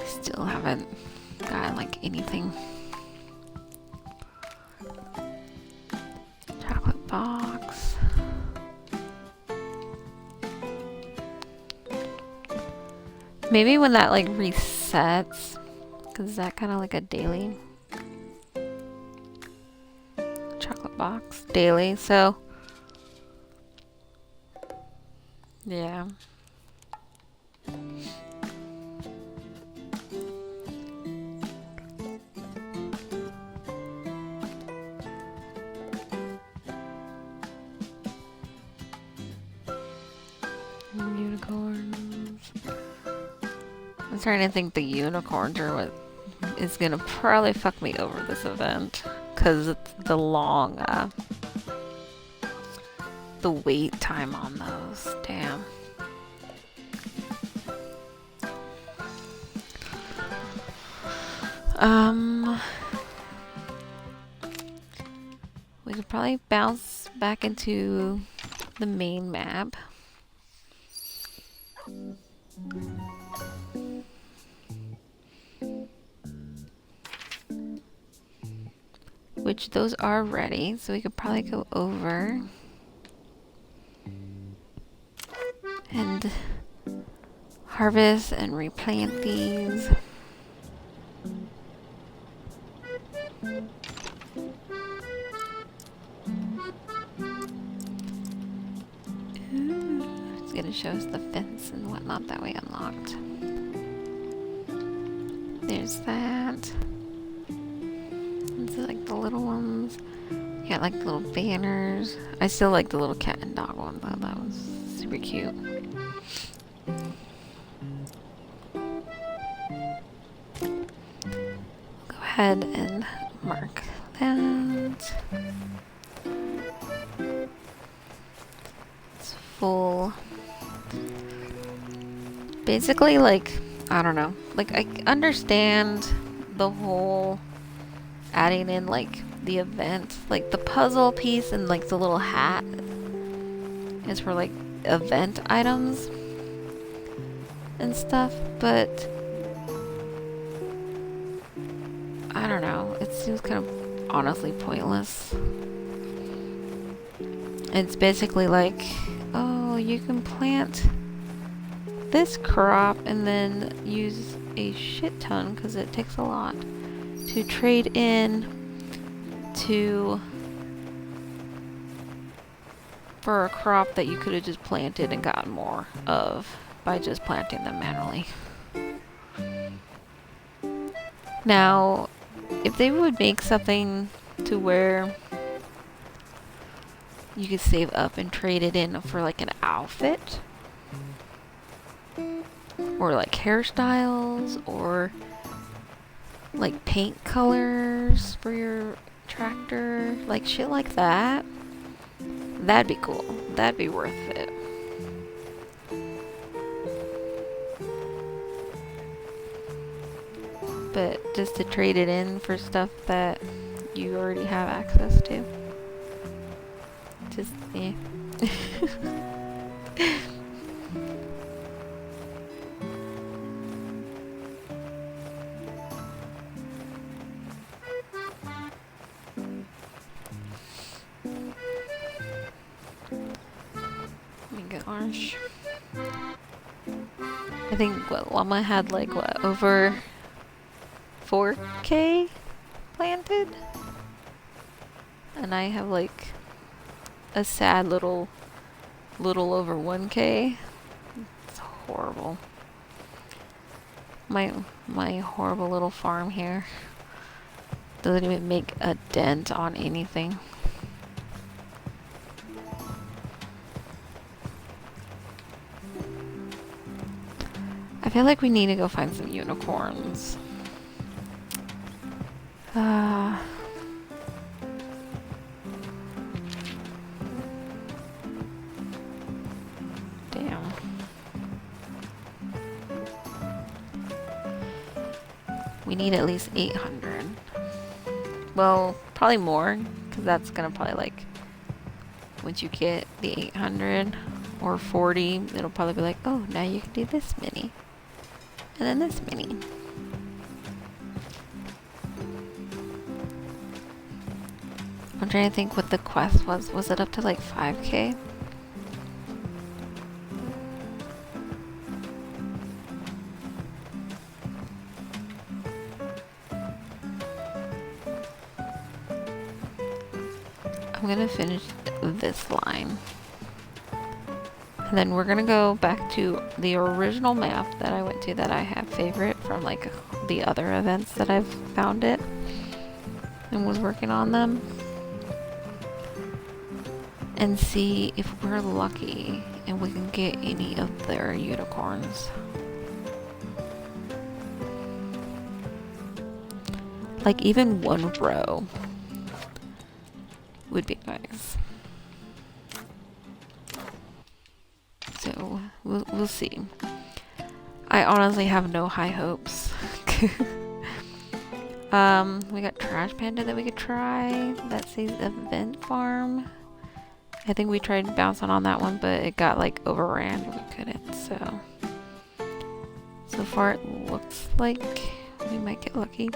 Still haven't gotten like anything. Chocolate box. Maybe when that like resets, because that kind of like a daily chocolate box daily, so yeah. Unicorns. I'm starting to think the unicorns are what is gonna probably fuck me over this event, because it's the long the wait time on those. Damn. We could probably bounce back into the main map. Which those are ready, so we could probably go over and harvest and replant these. Ooh, it's gonna show us the fence and whatnot that we unlocked. There's that. These are like the little ones. You got like little banners. I still like the little cat and dog one though. That was super cute. Go ahead and mark that. It's full. Basically, like, I don't know. Like, I understand the whole adding in like the event, like the puzzle piece and like the little hat is for like event items and stuff, but I don't know, it seems kind of honestly pointless. It's basically like, oh, you can plant this crop and then use a shit ton, because it takes a lot, to trade in for a crop that you could have just planted and gotten more of by just planting them manually. Now, if they would make something to where you could save up and trade it in for like an outfit, or like hairstyles, or like paint colors for your tractor, like shit like that, that'd be cool. That'd be worth it. But just to trade it in for stuff that you already have access to, just, yeah. Gosh. I think what Llama had like what, over 4K planted? And I have like a sad little over 1K. It's horrible. My horrible little farm here doesn't even make a dent on anything. I feel like we need to go find some unicorns. Damn. We need at least 800. Well, probably more, because that's gonna probably like, once you get the 800 or 40, it'll probably be like, oh, now you can do this many. And then this many. I'm trying to think what the quest was. Was it up to like 5K? I'm gonna finish this line. And then we're gonna go back to the original map that I went to that I have favorite from like the other events that I've found it and was working on them. And see if we're lucky and we can get any of their unicorns. Like even one row would be nice. So we'll see. I honestly have no high hopes. We got Trash Panda that we could try. That says event farm. I think we tried bouncing on that one, but it got like overran and we couldn't. So far it looks like we might get lucky.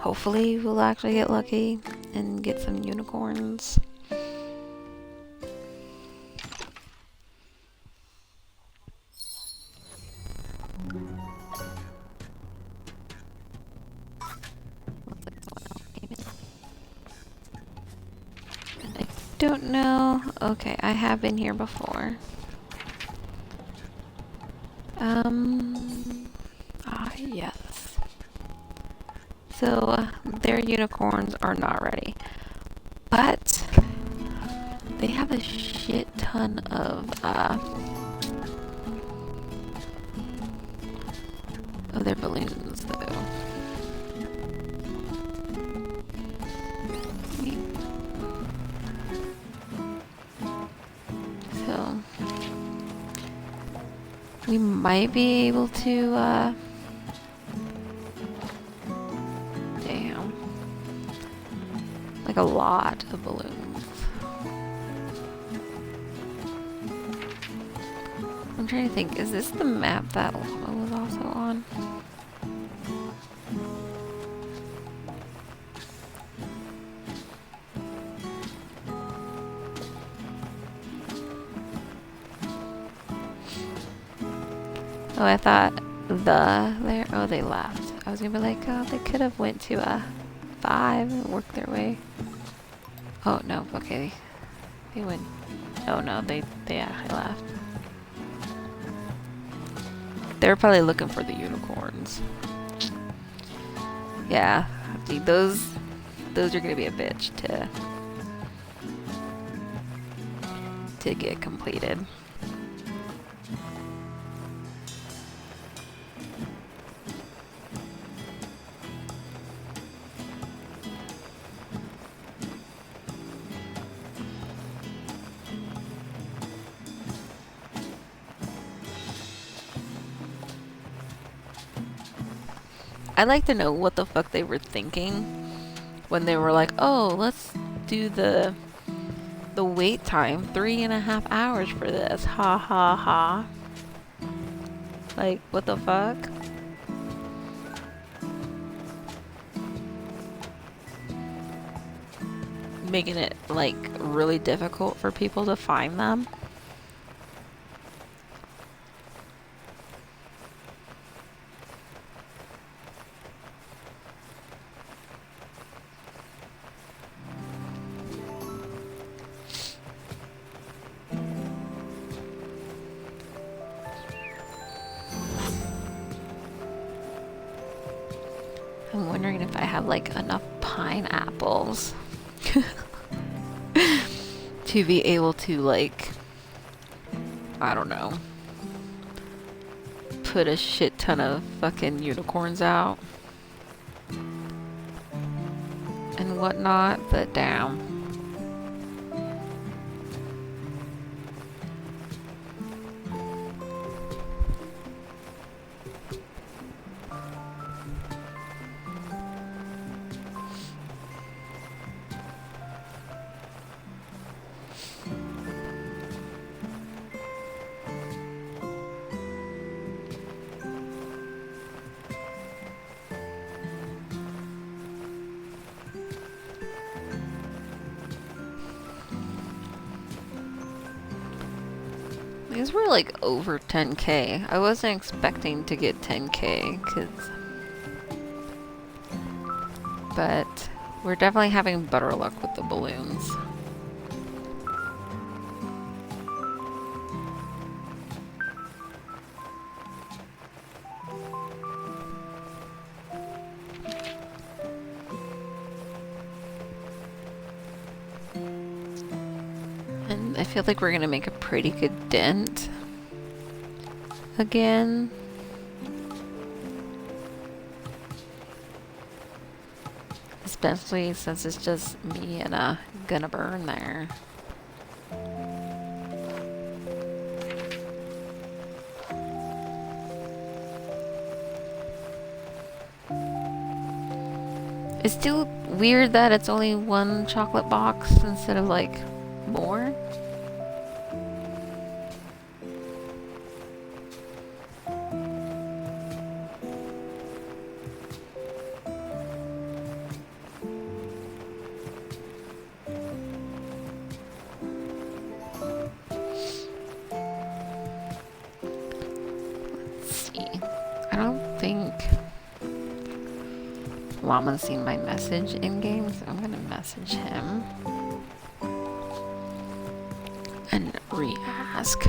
Hopefully we'll actually get lucky and get some unicorns. Don't know. Okay, I have been here before. Yes. So, their unicorns are not ready. But, they have a shit ton of their balloons, though. So, we might be able to, damn. Like a lot of balloons. I'm trying to think, is this the map that Llama was also on? Oh, I thought there. Oh, they left. I was gonna be like, oh, they could have went to a 5 and worked their way. Oh no, okay. They went. Oh no, they actually left. They were probably looking for the unicorns. Yeah, dude, those are gonna be a bitch to get completed. I'd like to know what the fuck they were thinking when they were like, oh, let's do the wait time, 3.5 hours for this. Ha ha ha. Like, what the fuck? Making it, like, really difficult for people to find them. I'm wondering if I have, like, enough pineapples to be able to, like, I don't know, put a shit ton of fucking unicorns out and whatnot, but damn. These were like over 10k. I wasn't expecting to get 10k, but we're definitely having better luck with the balloons. And I feel like we're gonna make a pretty good dent again. Especially since it's just me and gonna burn there. It's still weird that it's only one chocolate box instead of like more. I don't think Llama's seen my message in game, so I'm gonna message him and re-ask.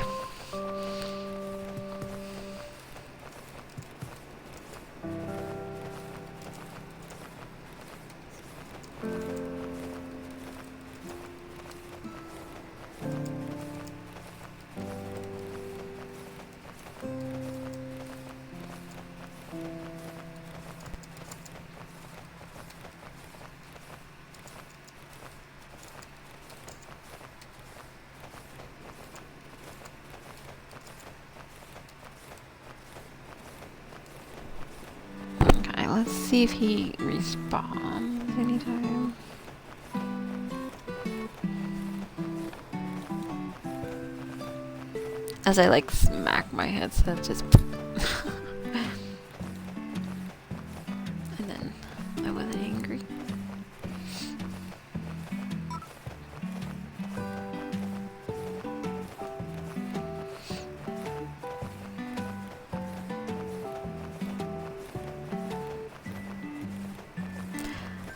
Let's see if he responds anytime. As I like smack my headset, just and then I wasn't angry.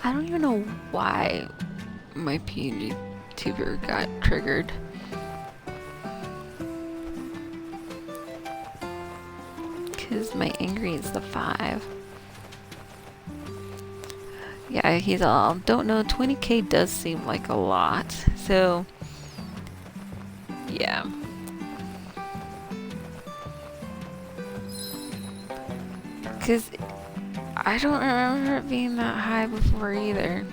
I don't even know why my PNG tuber got triggered. Because my angry is the 5. Yeah, he's all, don't know, 20k does seem like a lot. So, yeah. Because I don't remember it being that high before either.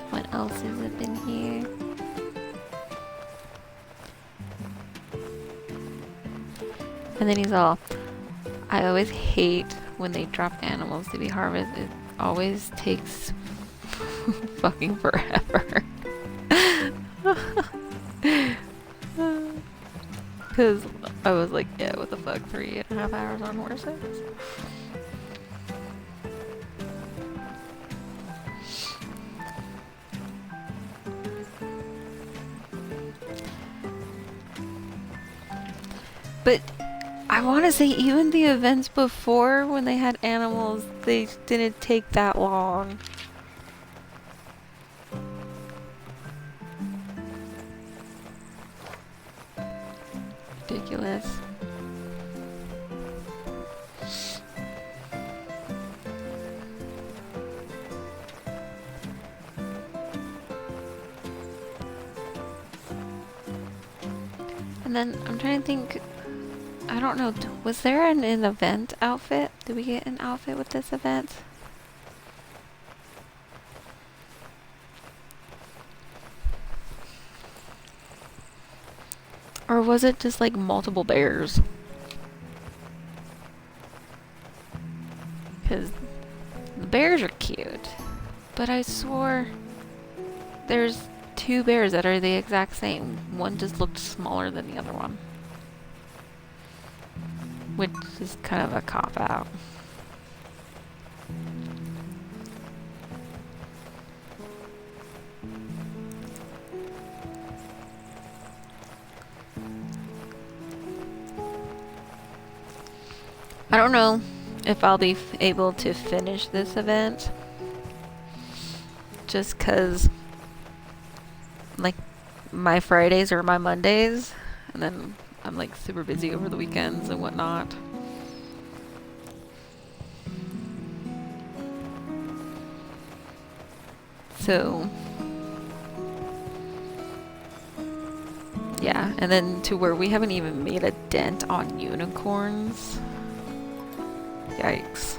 What else is up in here? And then he's all, I always hate when they drop animals to be harvested. It always takes fucking forever. Because I was like, yeah, what the fuck, 3.5 hours on horses? But I want to say even the events before when they had animals, they didn't take that long. Ridiculous. And then I'm trying to think, I don't know, was there an event outfit? Did we get an outfit with this event? Or was it just like multiple bears? Because the bears are cute, but I swore there's 2 bears that are the exact same. One just looked smaller than the other one. Which is kind of a cop-out. I don't know if I'll be able to finish this event. Just cause like my Fridays are my Mondays, and then I'm like super busy over the weekends and whatnot. So yeah, and then to where we haven't even made a dent on unicorns. Yikes.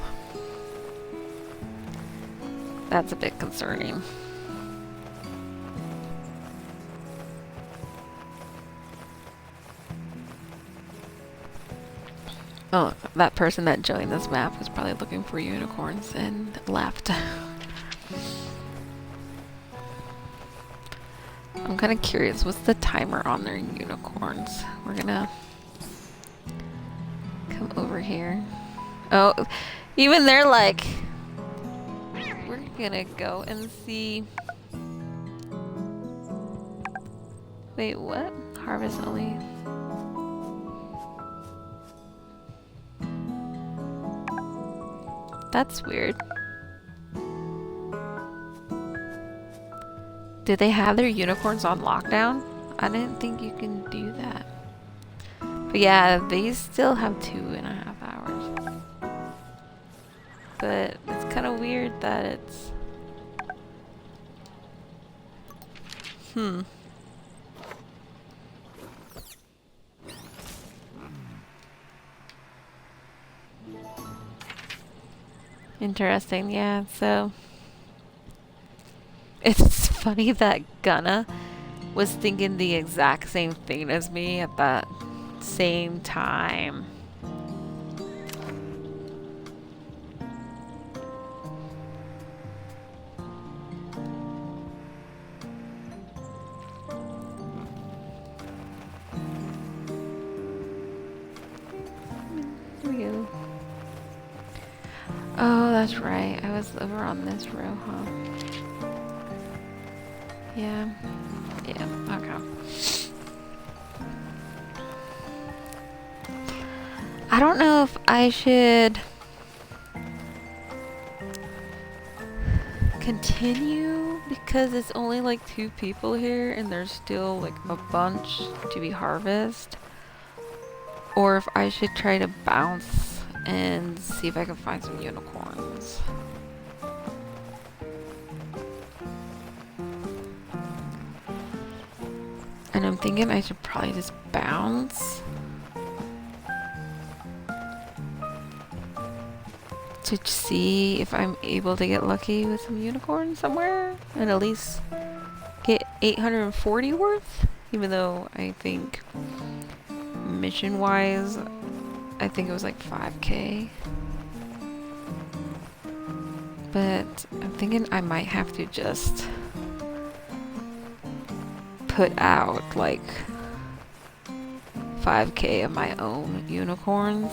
That's a bit concerning. Oh, that person that joined this map was probably looking for unicorns and left. I'm kind of curious, what's the timer on their unicorns? We're gonna come over here. Oh, even they're like, we're gonna go and see. Wait, what? Harvest only. That's weird. Did they have their unicorns on lockdown? I didn't think you can do that. But yeah, they still have 2.5 hours. But it's kind of weird that it's... Interesting, yeah, so... It's funny that Gunna was thinking the exact same thing as me at that same time. Here we go. Oh, that's right. I was over on this row, huh? Yeah. Yeah, okay. I don't know if I should continue because it's only like 2 people here and there's still like a bunch to be harvested. Or if I should try to bounce and see if I can find some unicorns. And I'm thinking I should probably just bounce to see if I'm able to get lucky with some unicorns somewhere and at least get 840 worth, even though I think mission wise I think it was like 5k, but I'm thinking I might have to just put out like 5k of my own unicorns,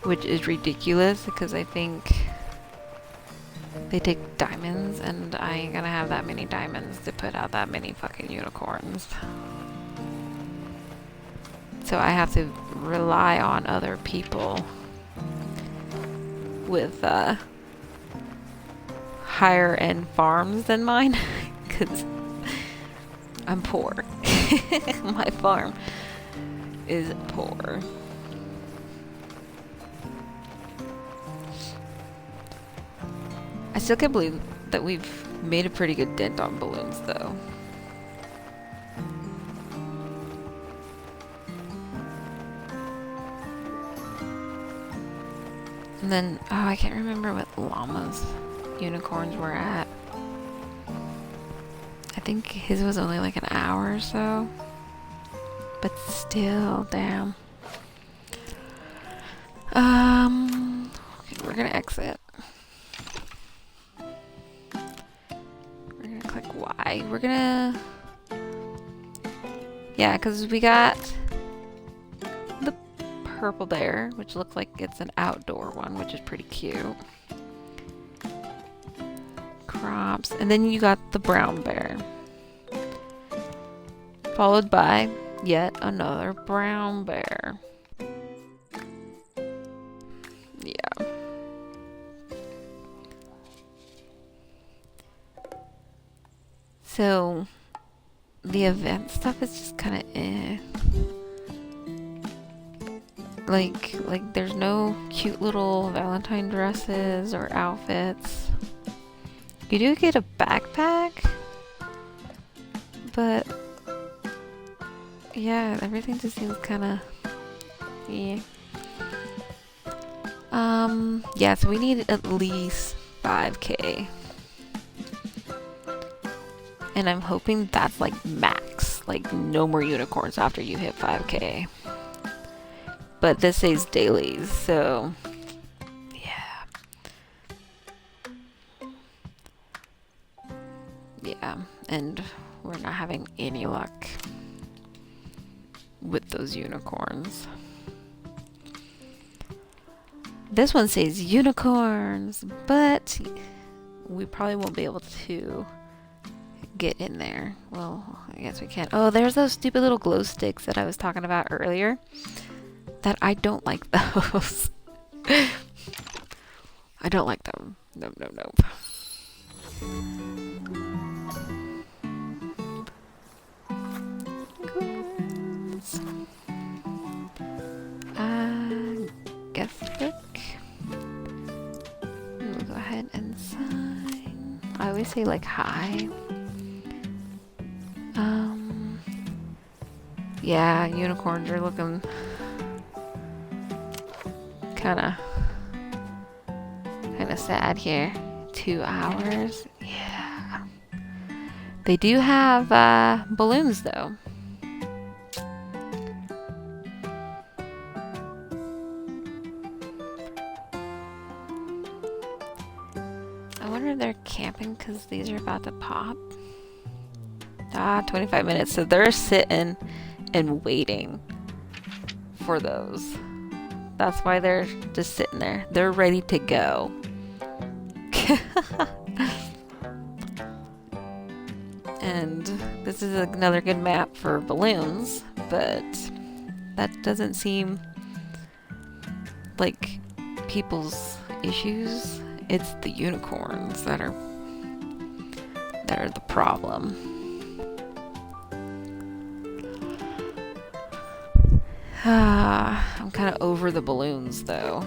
which is ridiculous because I think they take diamonds and I ain't gonna have that many diamonds to put out that many fucking unicorns. So I have to rely on other people with higher end farms than mine because I'm poor. My farm is poor. I still can't believe that we've made a pretty good dent on balloons though. And then, oh, I can't remember what llama's unicorns were at. I think his was only like an hour or so. But still, damn. Okay, we're gonna exit. We're gonna click Y. We're gonna... Yeah, because we got the purple bear, which looks like it's an outdoor one, which is pretty cute. Crops. And then you got the brown bear. Followed by yet another brown bear. Yeah. So the event stuff is just kind of eh. Like there's no cute little Valentine dresses or outfits. You do get a backpack, but yeah, everything just seems kind of yeah. Yeah, so we need at least 5k. And I'm hoping that's like max, like no more unicorns after you hit 5k. But this says dailies, so yeah. Yeah, and we're not having any luck with those unicorns. This one says unicorns, but we probably won't be able to get in there. Well, I guess we can. Oh, there's those stupid little glow sticks that I was talking about earlier. That I don't like those. I don't like them. Nope, nope, nope. Guest book. We'll go ahead and sign. I always say like hi. Yeah, unicorns are looking kind of sad here. 2 hours. Yeah. They do have balloons though. I wonder if they're camping because these are about to pop. 25 minutes. So they're sitting and waiting for those. That's why they're just sitting there. They're ready to go. And this is another good map for balloons, but that doesn't seem like people's issues. It's the unicorns that are the problem. I'm kind of over the balloons though.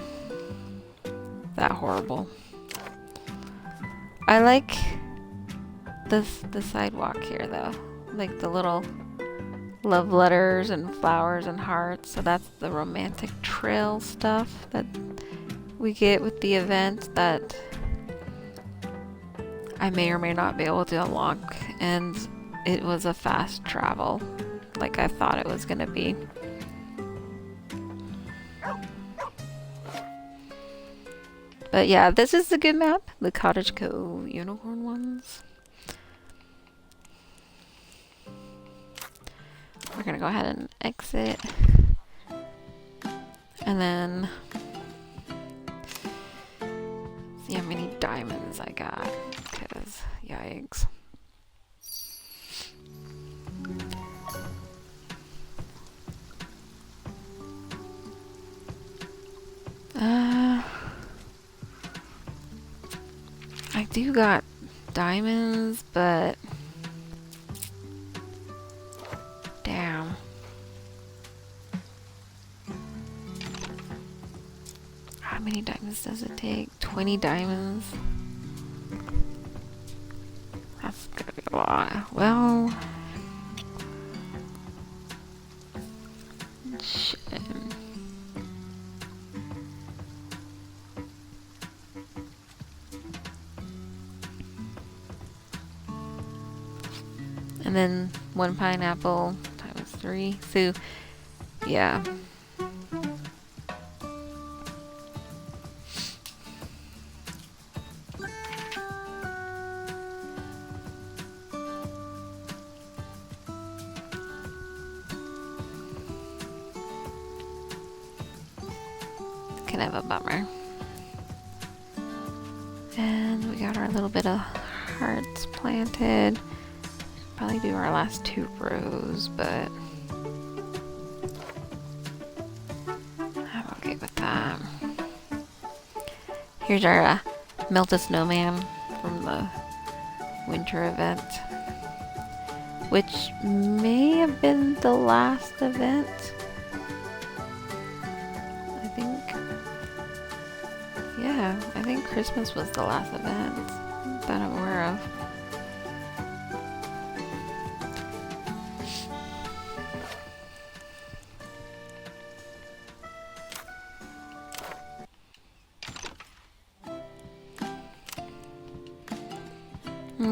That horrible. I like the sidewalk here though. Like the little love letters and flowers and hearts. So that's the romantic trail stuff that we get with the event that I may or may not be able to unlock. And it was a fast travel like I thought it was gonna be. But yeah, this is a good map. The Cottage Cove unicorn ones. We're gonna go ahead and exit. And then see how many diamonds I got. Because, yikes. I do got diamonds, but damn. How many diamonds does it take? 20 diamonds? That's gonna be a lot. Well, shit. And then 1 pineapple times 3. So, yeah. Kind of a bummer. And we got our little bit of hearts planted. Probably do our last 2 rows, but I'm okay with that. Here's our Melt a Snowman from the winter event, which may have been the last event. I think, yeah, I think Christmas was the last event that I'm aware of.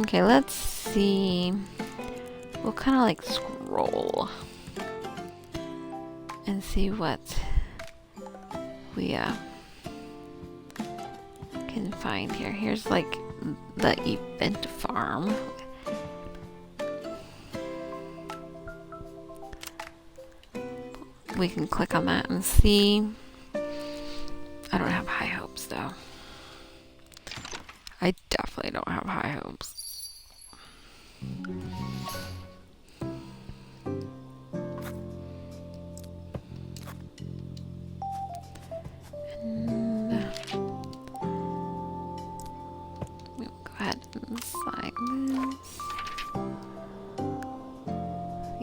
Okay, let's see. We'll kind of like scroll and see what we can find here. Here's like the event farm. We can click on that and see. I don't have high hopes though. I definitely don't have high hopes. And we'll go ahead and sign this.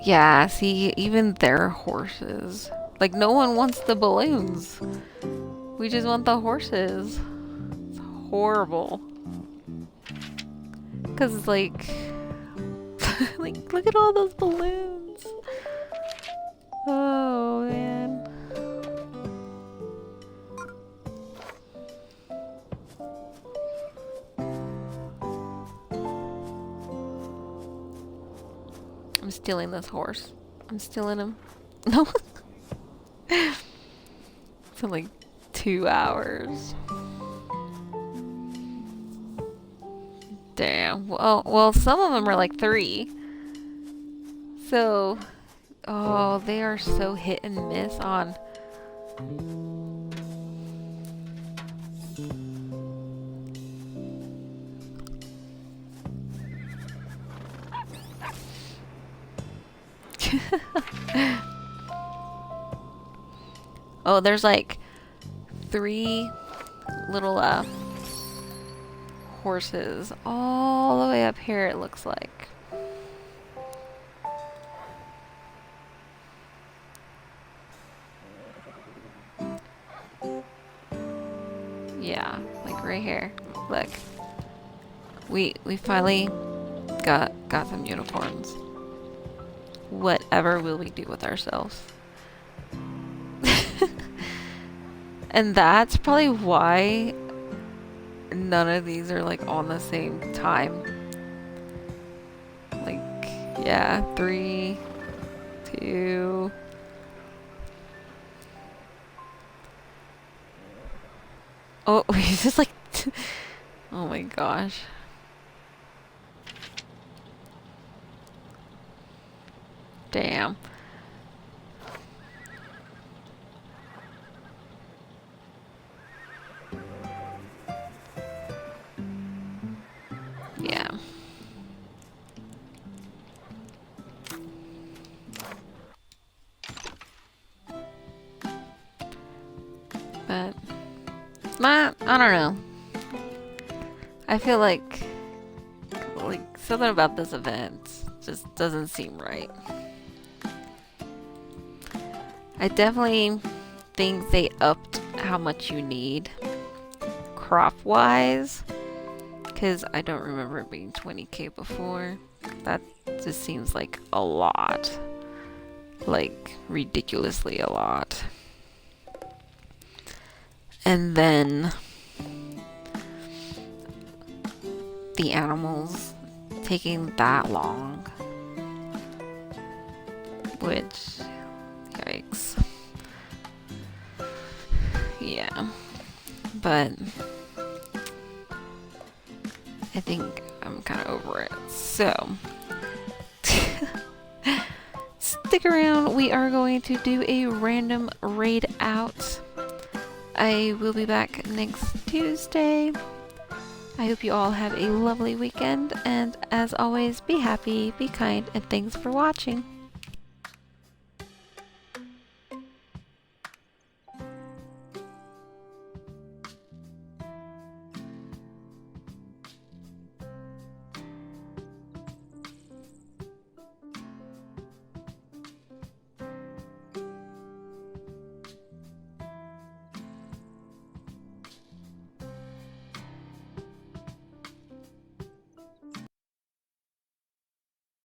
Yeah, see, even their horses. Like, no one wants the balloons. We just want the horses. It's horrible. Cause like, like look at all those balloons. Oh man. I'm stealing this horse. I'm stealing him. No. It's in like 2 hours. Damn. Well, some of them are like 3. So, oh, they are so hit and miss on. Oh, there's like 3 little horses all the way up here, it looks like. Yeah, like right here. Look. We finally got some unicorns. Whatever will we do with ourselves? And that's probably why none of these are like on the same time. Like, yeah, 3, 2. Oh, he's just like, oh my gosh. Damn. Yeah. But I don't know. I feel like something about this event just doesn't seem right. I definitely think they upped how much you need crop-wise, because I don't remember it being 20k before. That just seems like a lot. Like, ridiculously a lot. And then the animals taking that long, which, yikes. Yeah, but I think I'm kind of over it. So stick around, we are going to do a random raid out. I will be back next Tuesday. I hope you all have a lovely weekend, and as always, be happy, be kind, and thanks for watching.